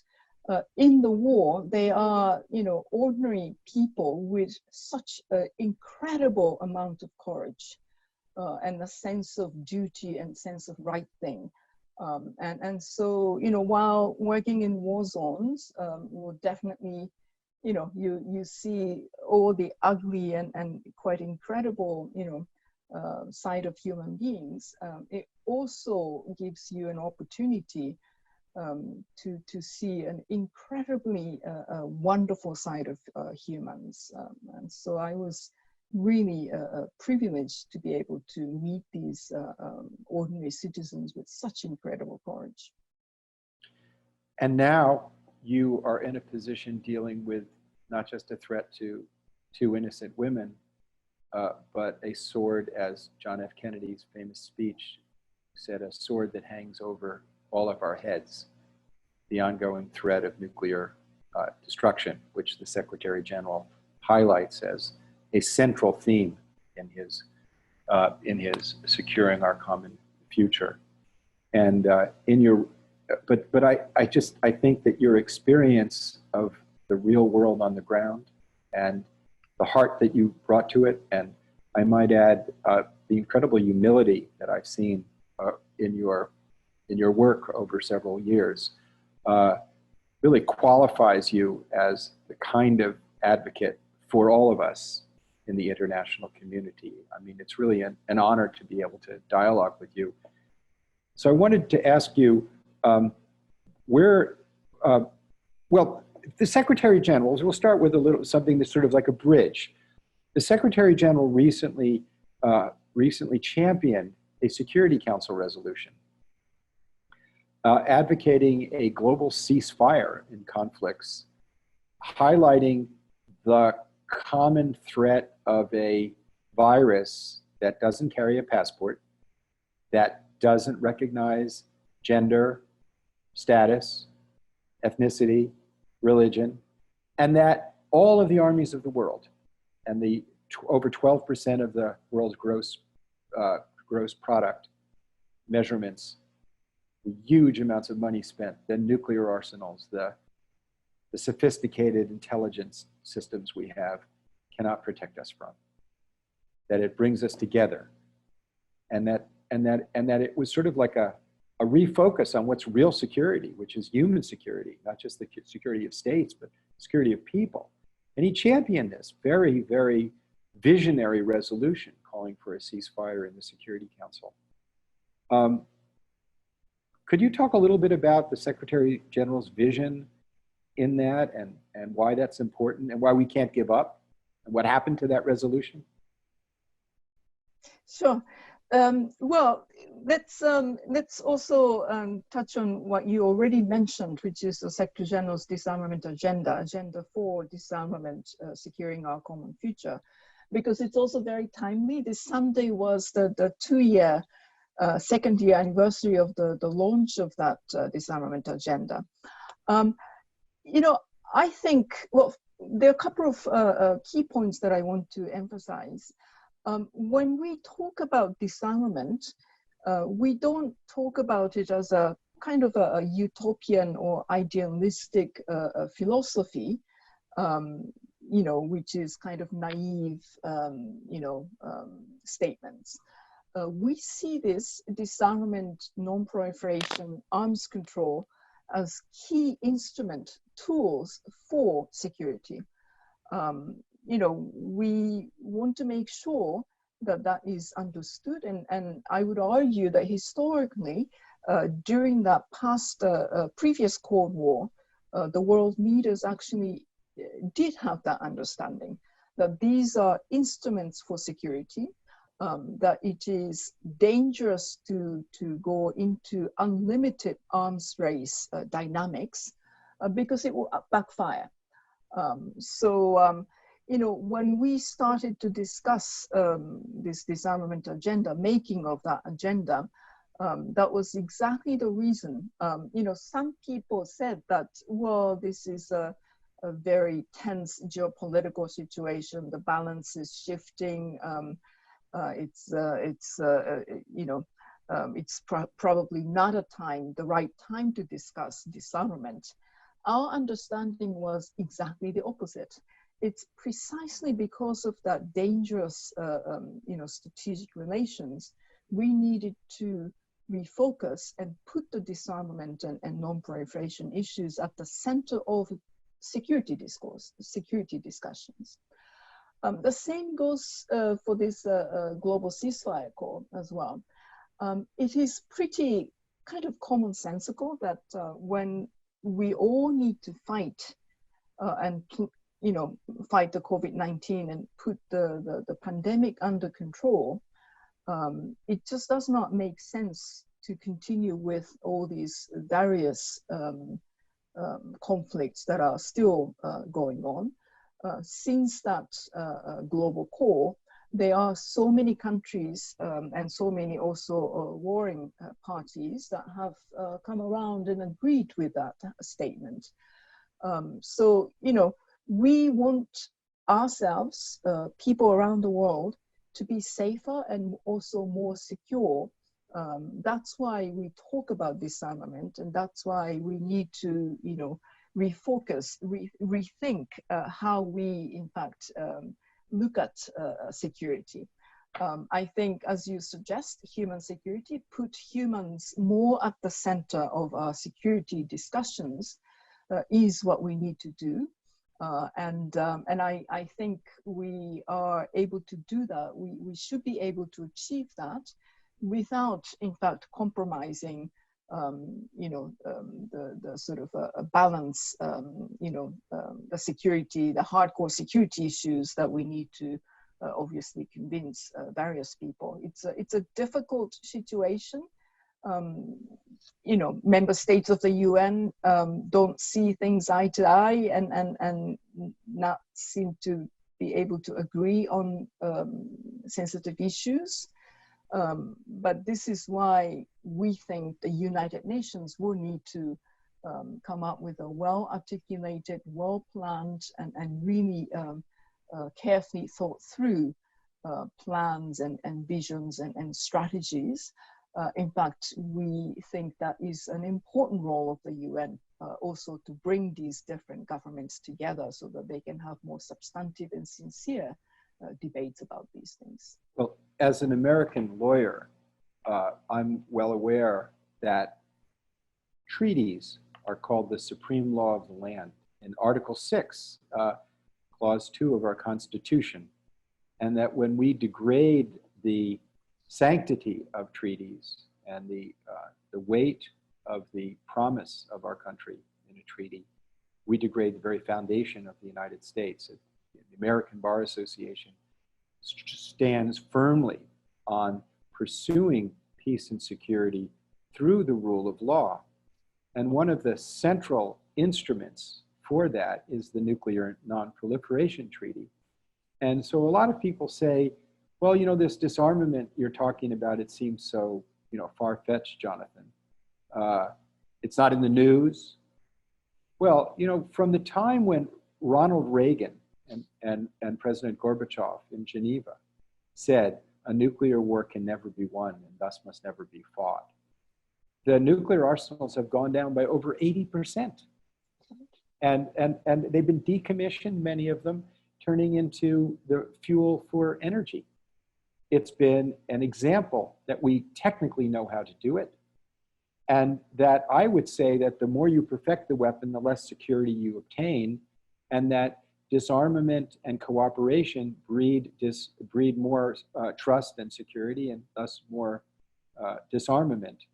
in the war, they are ordinary people with such an incredible amount of courage and a sense of duty and sense of right thing. And so, while working in war zones, we'll definitely, you see all the ugly and quite incredible, side of human beings. It also gives you an opportunity to see an incredibly wonderful side of humans. And so I was really privileged to be able to meet these ordinary citizens with such incredible courage. And now you are in a position dealing with not just a threat to two innocent women, but a sword, as John F. Kennedy's famous speech said, a sword that hangs over all of our heads. the ongoing threat of nuclear destruction, which the Secretary General highlights as a central theme in his securing our common future. And I think that your experience of the real world on the ground and the heart that you brought to it, and I might add the incredible humility that I've seen in your work over several years, really qualifies you as the kind of advocate for all of us in the international community. I mean, it's really an honor to be able to dialogue with you. So I wanted to ask you, well, the Secretary General, we'll start with something that's sort of like a bridge. The Secretary General recently championed a Security Council resolution advocating a global ceasefire in conflicts, highlighting the common threat of a virus that doesn't carry a passport, that doesn't recognize gender, status, ethnicity, religion, and that all of the armies of the world and the over 12% of the world's gross product measurements, the huge amounts of money spent, the nuclear arsenals, the sophisticated intelligence systems we have cannot protect us from. That it brings us together, and that it was sort of like a refocus on what's real security, which is human security, not just the security of states, but security of people. And he championed this very, very visionary resolution calling for a ceasefire in the Security Council. Could you talk a little bit about the Secretary General's vision in that, and why that's important, and why we can't give up, and what happened to that resolution? Sure. Well, let's also touch on what you already mentioned, which is the Secretary General's disarmament agenda for disarmament, securing our common future, because it's also very timely. This Sunday was the second year anniversary of the launch of that disarmament agenda. You know, I think, well, there are a couple of key points that I want to emphasize. When we talk about disarmament, we don't talk about it as a kind of a utopian or idealistic philosophy, you know, which is kind of naive, statements. We see this disarmament, non-proliferation, arms control as key instrument tools for security. You know, we want to make sure that that is understood, and I would argue that historically, during that previous Cold War, the world leaders actually did have that understanding that these are instruments for security, that it is dangerous to go into unlimited arms race dynamics because it will backfire. You know, when we started to discuss this disarmament agenda, making of that agenda, that was exactly the reason. You know, some people said that, well, this is a very tense geopolitical situation. The balance is shifting. It's probably not the right time to discuss disarmament. Our understanding was exactly the opposite. It's precisely because of that dangerous, strategic relations, we needed to refocus and put the disarmament and non-proliferation issues at the center of security discourse, security discussions. The same goes for this global ceasefire call as well. It is pretty kind of commonsensical that when we all need to fight and fight the COVID-19 and put the pandemic under control, it just does not make sense to continue with all these various conflicts that are still going on. Since that global call, there are so many countries and so many also warring parties that have come around and agreed with that statement. So, you know, we want ourselves, people around the world, to be safer and also more secure. That's why we talk about disarmament, and that's why we need to, you know, refocus, rethink how we, in fact, look at security. I think, as you suggest, human security, put humans more at the center of our security discussions is what we need to do. And I think we are able to do that. We should be able to achieve that without, in fact, compromising you know, the sort of a balance, you know, the security, the hardcore security issues that we need to obviously convince various people. It's a difficult situation. You know, member states of the UN don't see things eye to eye and not seem to be able to agree on sensitive issues. But this is why we think the United Nations will need to come up with a well-articulated, well-planned, and really carefully thought through plans and visions and strategies. In fact, we think that is an important role of the UN, also to bring these different governments together so that they can have more substantive and sincere debates about these things. Well, as an American lawyer, I'm well aware that treaties are called the supreme law of the land in Article 6, Clause 2 of our Constitution, and that when we degrade the sanctity of treaties and the weight of the promise of our country in a treaty, we degrade the very foundation of the United States. The American Bar Association stands firmly on pursuing peace and security through the rule of law. And one of the central instruments for that is the Nuclear Non-Proliferation Treaty. And so a lot of people say, well, you know, this disarmament you're talking about, it seems so, you know, far-fetched, Jonathan. It's not in the news. Well, you know, from the time when Ronald Reagan and President Gorbachev in Geneva said a nuclear war can never be won and thus must never be fought, the nuclear arsenals have gone down by over 80%. And they've been decommissioned, many of them, turning into the fuel for energy. It's been an example that we technically know how to do it. And that I would say that the more you perfect the weapon, the less security you obtain, and that disarmament and cooperation breed more trust and security, and thus more disarmament.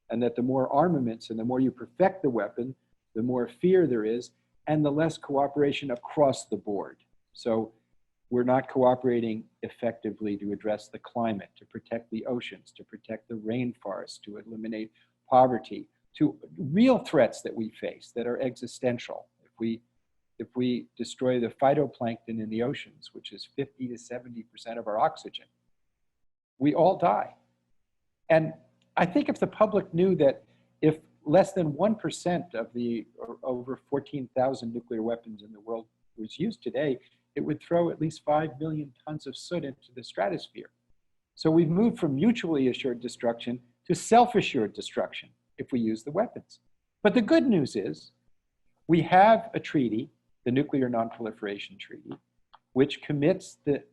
And that the more armaments and the more you perfect the weapon, the more fear there is, and the less cooperation across the board. So we're not cooperating effectively to address the climate, to protect the oceans, to protect the rainforests, to eliminate poverty, to real threats that we face that are existential. If we destroy the phytoplankton in the oceans, which is 50 to 70% of our oxygen, we all die. And I think if the public knew that if less than 1% of the over 14,000 nuclear weapons in the world was used today, it would throw at least 5 million tons of soot into the stratosphere. So we've moved from mutually assured destruction to self-assured destruction if we use the weapons. But the good news is we have a treaty, the Nuclear Non-Proliferation Treaty, which commits the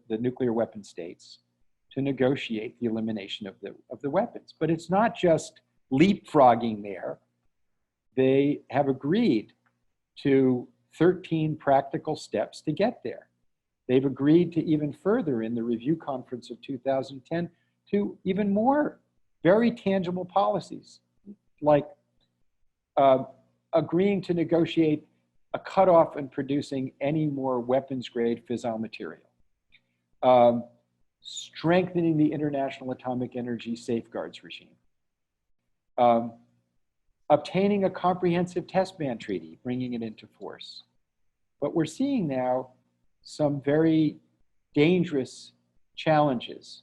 nuclear weapon states to negotiate the elimination of the weapons. But it's not just leapfrogging there. They have agreed to 13 practical steps to get there. They've agreed to even further in the review conference of 2010 to even more very tangible policies, like agreeing to negotiate a cutoff in producing any more weapons-grade fissile material, strengthening the International Atomic Energy Safeguards regime, obtaining a comprehensive test ban treaty, bringing it into force. But we're seeing now some very dangerous challenges,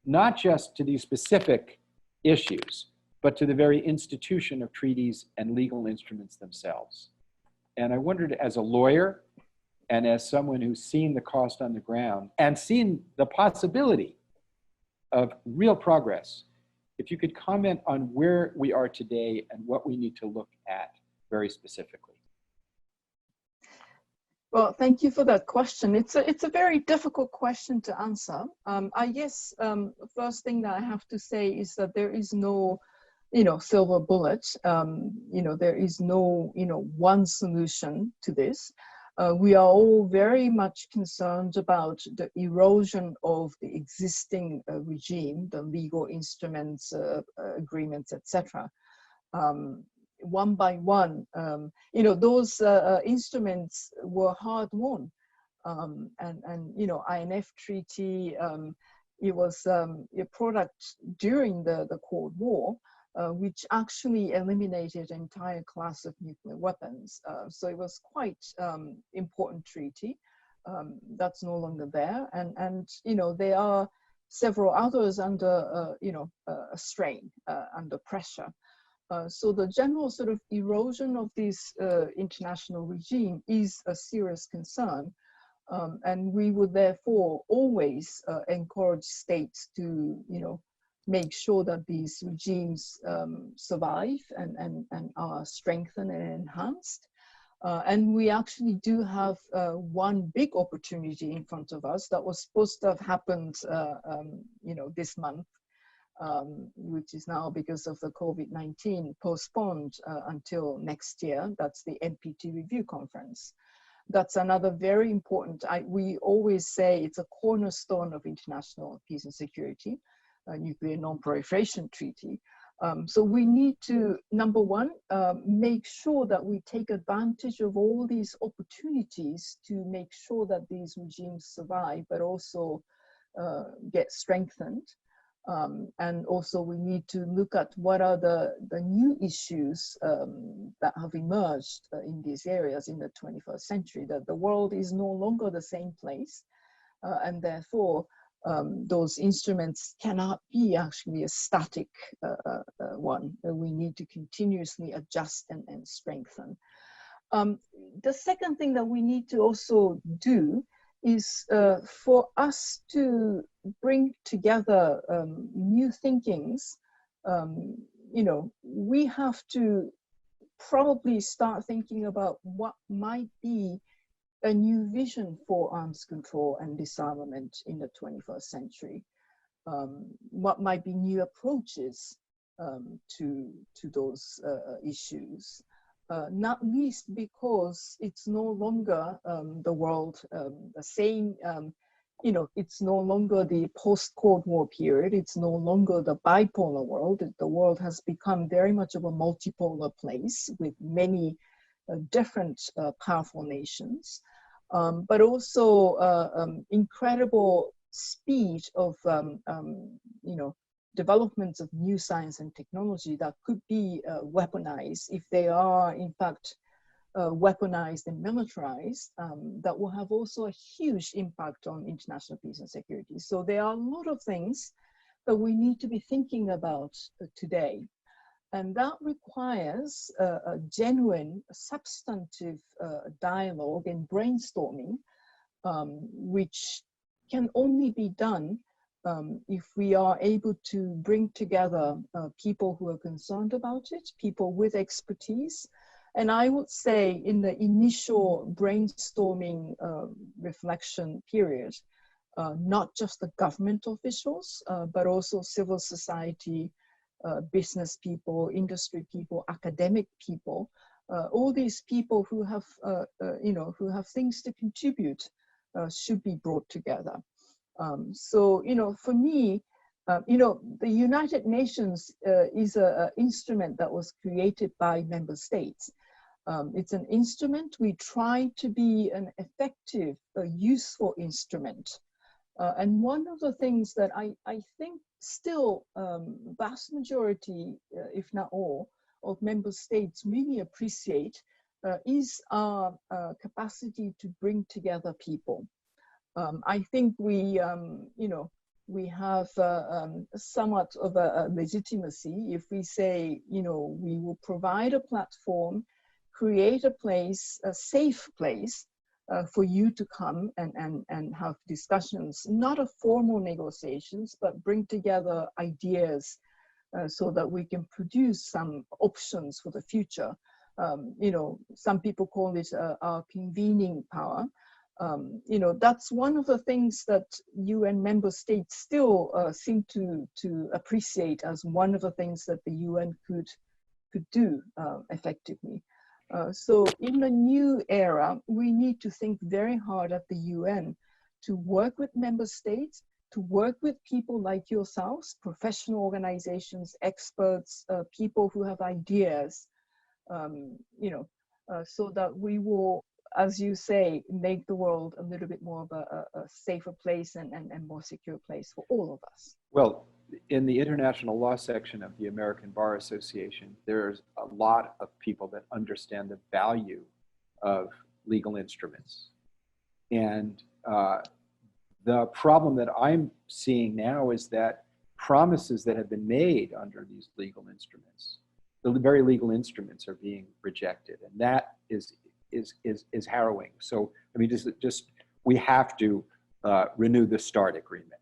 not just to these specific issues, but to the very institution of treaties and legal instruments themselves. And I wondered, as a lawyer and as someone who's seen the cost on the ground and seen the possibility of real progress, if you could comment on where we are today and what we need to look at very specifically. Well, thank you for that question. It's a very difficult question to answer. I guess the first thing that I have to say is that there is no, silver bullet. There is no, one solution to this. We are all very much concerned about the erosion of the existing regime, the legal instruments, agreements, etc. One by one, those instruments were hard won. INF Treaty, it was a product during the Cold War, which actually eliminated an entire class of nuclear weapons. So it was quite important treaty. That's no longer there. And there are several others under, a strain, under pressure. So the general sort of erosion of this international regime is a serious concern. And we would therefore always encourage states to, make sure that these regimes survive and are strengthened and enhanced. And we actually do have one big opportunity in front of us that was supposed to have happened, this month. Which is now, because of the COVID-19, postponed until next year. That's the NPT Review Conference. That's another very important, we always say it's a cornerstone of international peace and security, nuclear non-proliferation treaty. So we need to, number one, make sure that we take advantage of all these opportunities to make sure that these regimes survive, but also get strengthened. And also we need to look at what are the new issues that have emerged in these areas in the 21st century, that the world is no longer the same place. And therefore, those instruments cannot be actually a static one. We need to continuously adjust and strengthen. The second thing that we need to also do is for us to bring together new thinkings. We have to probably start thinking about what might be a new vision for arms control and disarmament in the 21st century. What might be new approaches to those issues. Not least because it's no longer the world the same, it's no longer the post-Cold War period, it's no longer the bipolar world. The world has become very much of a multipolar place with many different powerful nations, but also incredible speed of, developments of new science and technology that could be weaponized. If they are in fact weaponized and militarized, that will have also a huge impact on international peace and security. So there are a lot of things that we need to be thinking about today. And that requires a genuine, substantive dialogue and brainstorming, which can only be done if we are able to bring together people who are concerned about it, people with expertise. And I would say in the initial brainstorming reflection period, not just the government officials, but also civil society, business people, industry people, academic people, all these people who have, who have things to contribute should be brought together. So, for me, the United Nations is an instrument that was created by member states. It's an instrument. We try to be an effective, useful instrument. And one of the things that I think still vast majority, if not all, of member states really appreciate is our capacity to bring together people. I think we, we have somewhat of a legitimacy if we say, we will provide a platform, create a place, a safe place for you to come and have discussions, not a formal negotiations, but bring together ideas so that we can produce some options for the future. Some people call it our convening power. That's one of the things that UN member states still seem to appreciate as one of the things that the UN could do effectively. So in the new era, we need to think very hard at the UN to work with member states, to work with people like yourselves, professional organizations, experts, people who have ideas, so that we will, as you say, make the world a little bit more of a safer place and more secure place for all of us. Well, in the international law section of the American Bar Association, there's a lot of people that understand the value of legal instruments. And the problem that I'm seeing now is that promises that have been made under these legal instruments, the very legal instruments, are being rejected. And that is harrowing. So, I mean, just we have to renew the START agreement.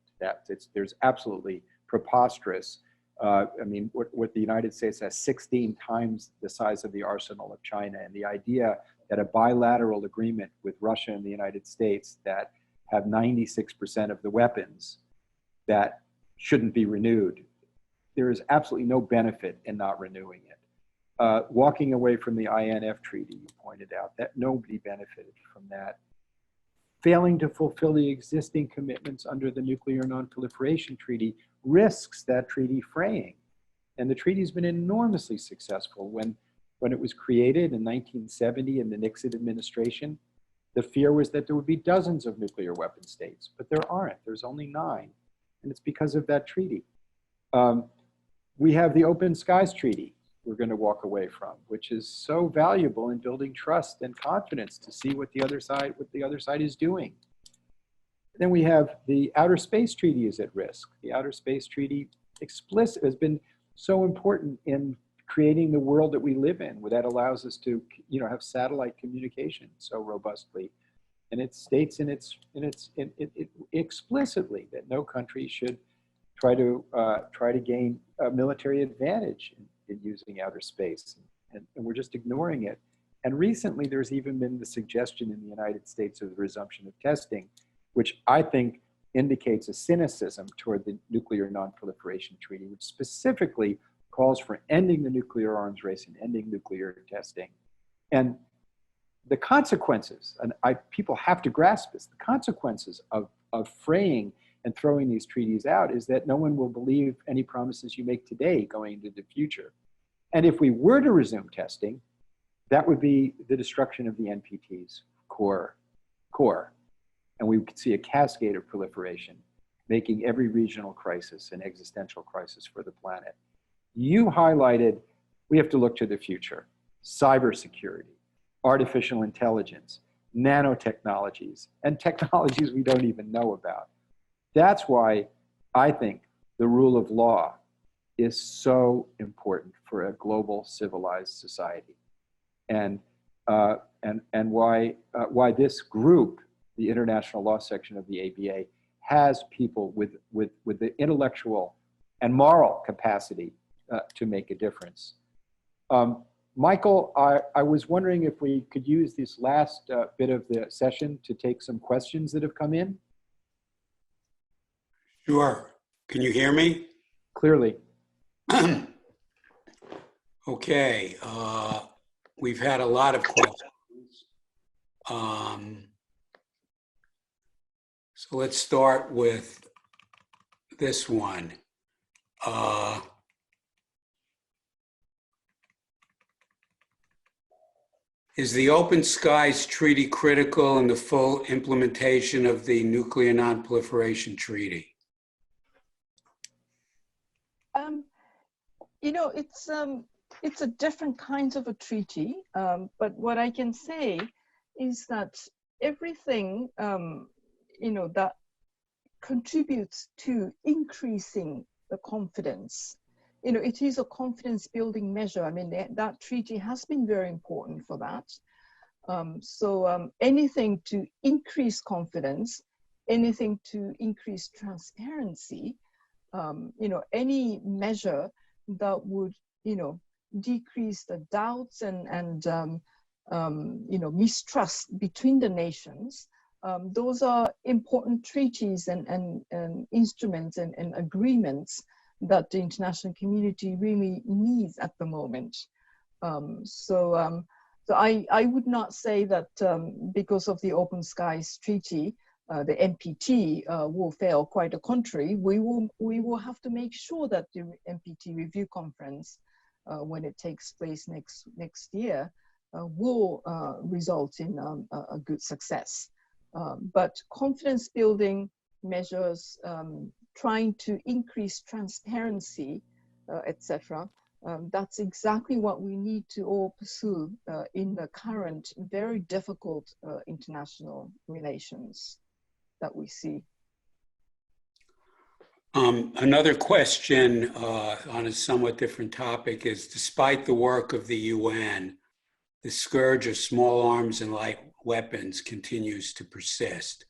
There's absolutely preposterous. I mean, what the United States has 16 times the size of the arsenal of China, and the idea that a bilateral agreement with Russia and the United States that have 96% of the weapons that shouldn't be renewed, there is absolutely no benefit in not renewing it. Walking away from the INF Treaty, you pointed out, that nobody benefited from that. Failing to fulfill the existing commitments under the Nuclear Non-Proliferation Treaty risks that treaty fraying. And the treaty's been enormously successful. When it was created in 1970 in the Nixon administration, the fear was that there would be dozens of nuclear weapon states, but there aren't. There's only 9, and it's because of that treaty. We have the Open Skies Treaty we're going to walk away from, which is so valuable in building trust and confidence to see what the other side is doing. Then we have the Outer Space Treaty is at risk. The Outer Space Treaty has been so important in creating the world that we live in, where that allows us to, have satellite communication so robustly. And it states explicitly that no country should try to gain a military advantage in using outer space, and we're just ignoring it. And recently, there's even been the suggestion in the United States of the resumption of testing, which I think indicates a cynicism toward the Nuclear Non-Proliferation Treaty, which specifically calls for ending the nuclear arms race and ending nuclear testing. And the consequences, and people have to grasp this, the consequences of fraying and throwing these treaties out is that no one will believe any promises you make today going into the future. And if we were to resume testing, that would be the destruction of the NPT's core. And we could see a cascade of proliferation, making every regional crisis an existential crisis for the planet. You highlighted, we have to look to the future. Cybersecurity, artificial intelligence, nanotechnologies, and technologies we don't even know about. That's why I think the rule of law is so important for a global civilized society, and why this group, the International Law Section of the ABA, has people with the intellectual and moral capacity to make a difference. Michael, I was wondering if we could use this last bit of the session to take some questions that have come in. Sure. Can you hear me? Clearly. Okay. We've had a lot of questions. So let's start with this one. Is the Open Skies Treaty critical in the full implementation of the Nuclear Non-Proliferation Treaty? It's a different kinds of a treaty, but what I can say is that everything that contributes to increasing the confidence. It is a confidence building measure. I mean, that treaty has been very important for that. So anything to increase confidence, anything to increase transparency, any measure that would, decrease the doubts and mistrust between the nations. Those are important treaties and instruments and agreements that the international community really needs at the moment. So I would not say that because of the Open Skies Treaty, the NPT will fail. Quite the contrary, we will have to make sure that the NPT review conference, when it takes place next year, will result in a good success. But confidence building measures, trying to increase transparency, etc. That's exactly what we need to all pursue in the current very difficult international relations that we see. Another question on a somewhat different topic is, despite the work of the UN, the scourge of small arms and light weapons continues to persist.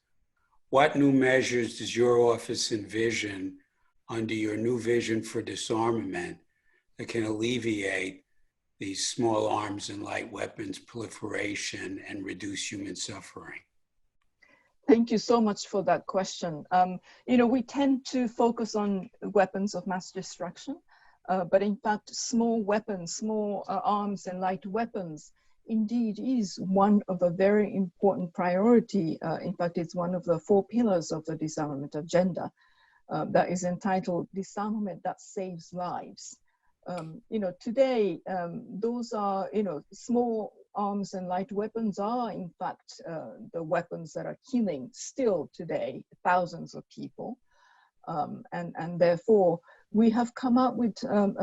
What new measures does your office envision under your new vision for disarmament that can alleviate these small arms and light weapons proliferation and reduce human suffering? Thank you so much for that question. We tend to focus on weapons of mass destruction, but in fact, small weapons, small arms and light weapons indeed is one of the very important priority. In fact, it's one of the 4 pillars of the disarmament agenda that is entitled Disarmament That Saves Lives. Today, those are, small arms and light weapons are in fact the weapons that are killing still today thousands of people. And therefore, we have come up with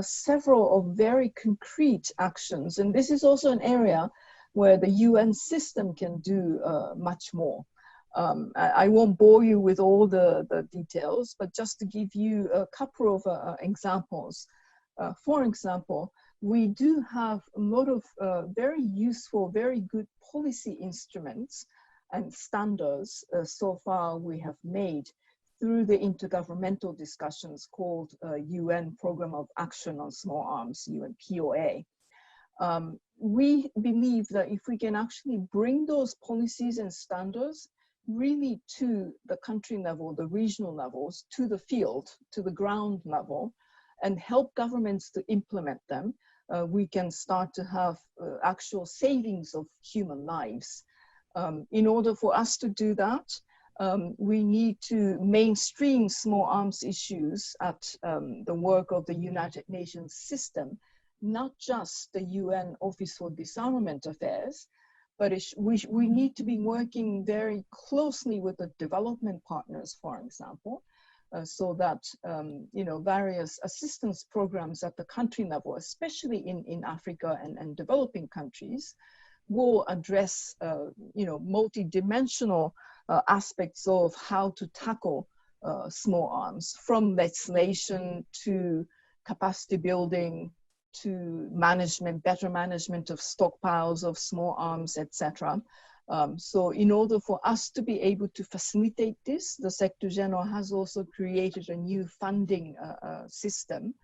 several of very concrete actions. And this is also an area where the UN system can do much more. I won't bore you with all the details, but just to give you a couple of examples. For example, we do have a lot of very useful, very good policy instruments and standards so far we have made through the intergovernmental discussions called UN Program of Action on Small Arms, UNPOA. We believe that if we can actually bring those policies and standards really to the country level, the regional levels, to the field, to the ground level, and help governments to implement them, we can start to have actual savings of human lives. In order for us to do that, we need to mainstream small arms issues at the work of the United Nations system, not just the UN Office for Disarmament Affairs, but we need to be working very closely with the development partners, for example, so that various assistance programs at the country level, especially in Africa and developing countries, will address multi-dimensional aspects of how to tackle small arms, from legislation to capacity building to management, better management of stockpiles of small arms, etc. So in order for us to be able to facilitate this, the Secretary General has also created a new funding system.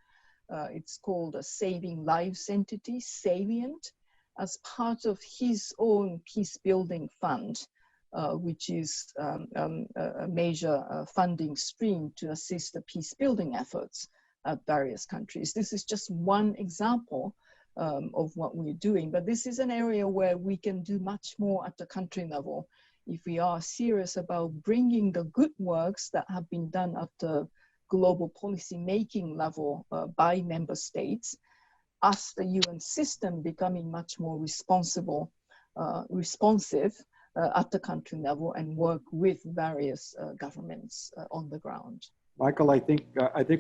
It's called a Saving Lives Entity, Salient, as part of his own peace building fund, which is a major funding stream to assist the peace building efforts at various countries. This is just one example of what we're doing, but this is an area where we can do much more at the country level if we are serious about bringing the good works that have been done at the global policy making level by member states, us, the UN system, becoming much more responsive at the country level and work with various governments on the ground. Michael, I think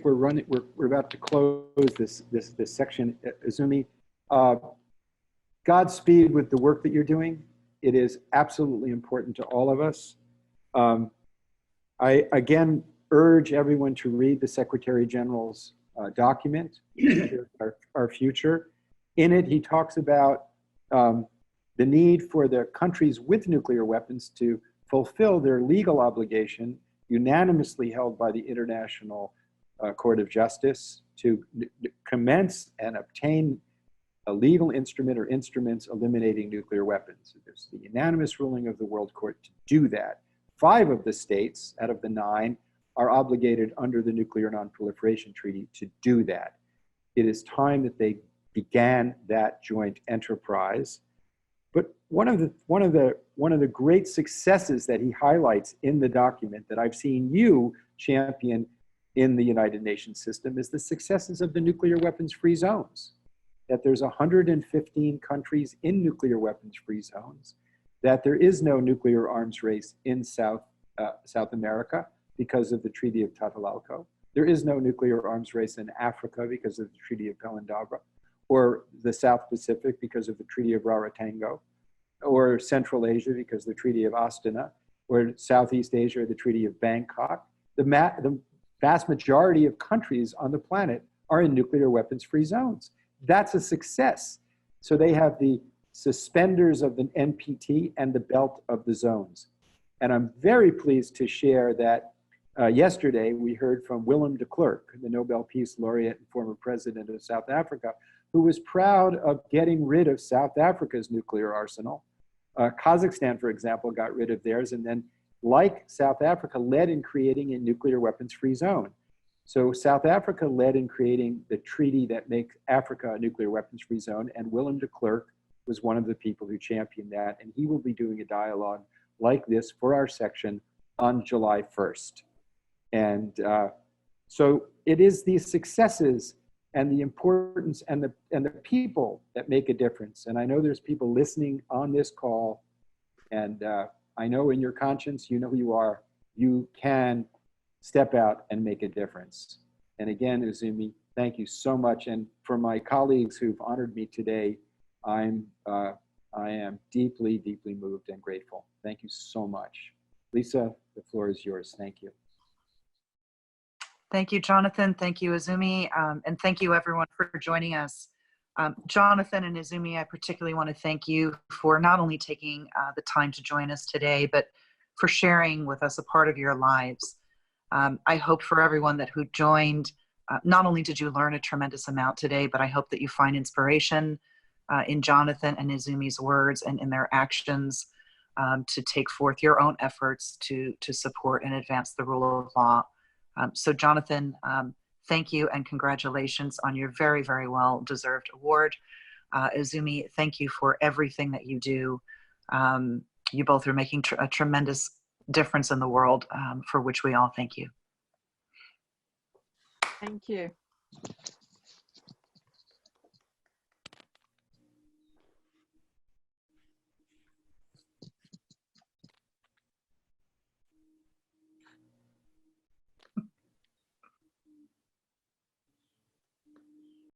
we're about to close this section. Izumi, Godspeed with the work that you're doing. It is absolutely important to all of us. I again urge everyone to read the Secretary General's document, our future. In it, he talks about the need for the countries with nuclear weapons to fulfill their legal obligation, unanimously held by the International Court of Justice, to commence and obtain a legal instrument or instruments eliminating nuclear weapons. There's the unanimous ruling of the World Court to do that. 5 of the states out of the 9 are obligated under the Nuclear Non-Proliferation Treaty to do that. It is time that they began that joint enterprise. But one of the great successes that he highlights in the document that I've seen you champion in the United Nations system is the successes of the nuclear weapons-free zones. That there's 115 countries in nuclear weapons-free zones, that there is no nuclear arms race in South America because of the Treaty of Tlatelolco. There is no nuclear arms race in Africa because of the Treaty of Pelindabra, or the South Pacific because of the Treaty of Raratango, or Central Asia because of the Treaty of Astana, or Southeast Asia, the Treaty of Bangkok. The vast majority of countries on the planet are in nuclear weapons-free zones. That's a success. So they have the suspenders of the NPT and the belt of the zones. And I'm very pleased to share that yesterday we heard from Willem de Klerk, the Nobel Peace Laureate and former president of South Africa, who was proud of getting rid of South Africa's nuclear arsenal. Kazakhstan, for example, got rid of theirs, and then, like South Africa, led in creating a nuclear weapons-free zone. So South Africa led in creating the treaty that makes Africa a nuclear weapons-free zone, and Willem de Klerk was one of the people who championed that, and he will be doing a dialogue like this for our section on July 1st. And so it is these successes and the importance and the people that make a difference. And I know there's people listening on this call, and I know in your conscience, you know who you are. You can step out and make a difference. And again, Izumi, thank you so much. And for my colleagues who've honored me today, I am deeply, deeply moved and grateful. Thank you so much. Lisa, the floor is yours. Thank you. Thank you, Jonathan. Thank you, Izumi. And thank you, everyone, for joining us. Jonathan and Izumi, I particularly want to thank you for not only taking the time to join us today, but for sharing with us a part of your lives. I hope for everyone who joined, not only did you learn a tremendous amount today, but I hope that you find inspiration in Jonathan and Izumi's words and in their actions to take forth your own efforts to support and advance the rule of law. So Jonathan, thank you and congratulations on your very, very well-deserved award. Izumi, thank you for everything that you do. You both are making a tremendous difference in the world, for which we all thank you. Thank you.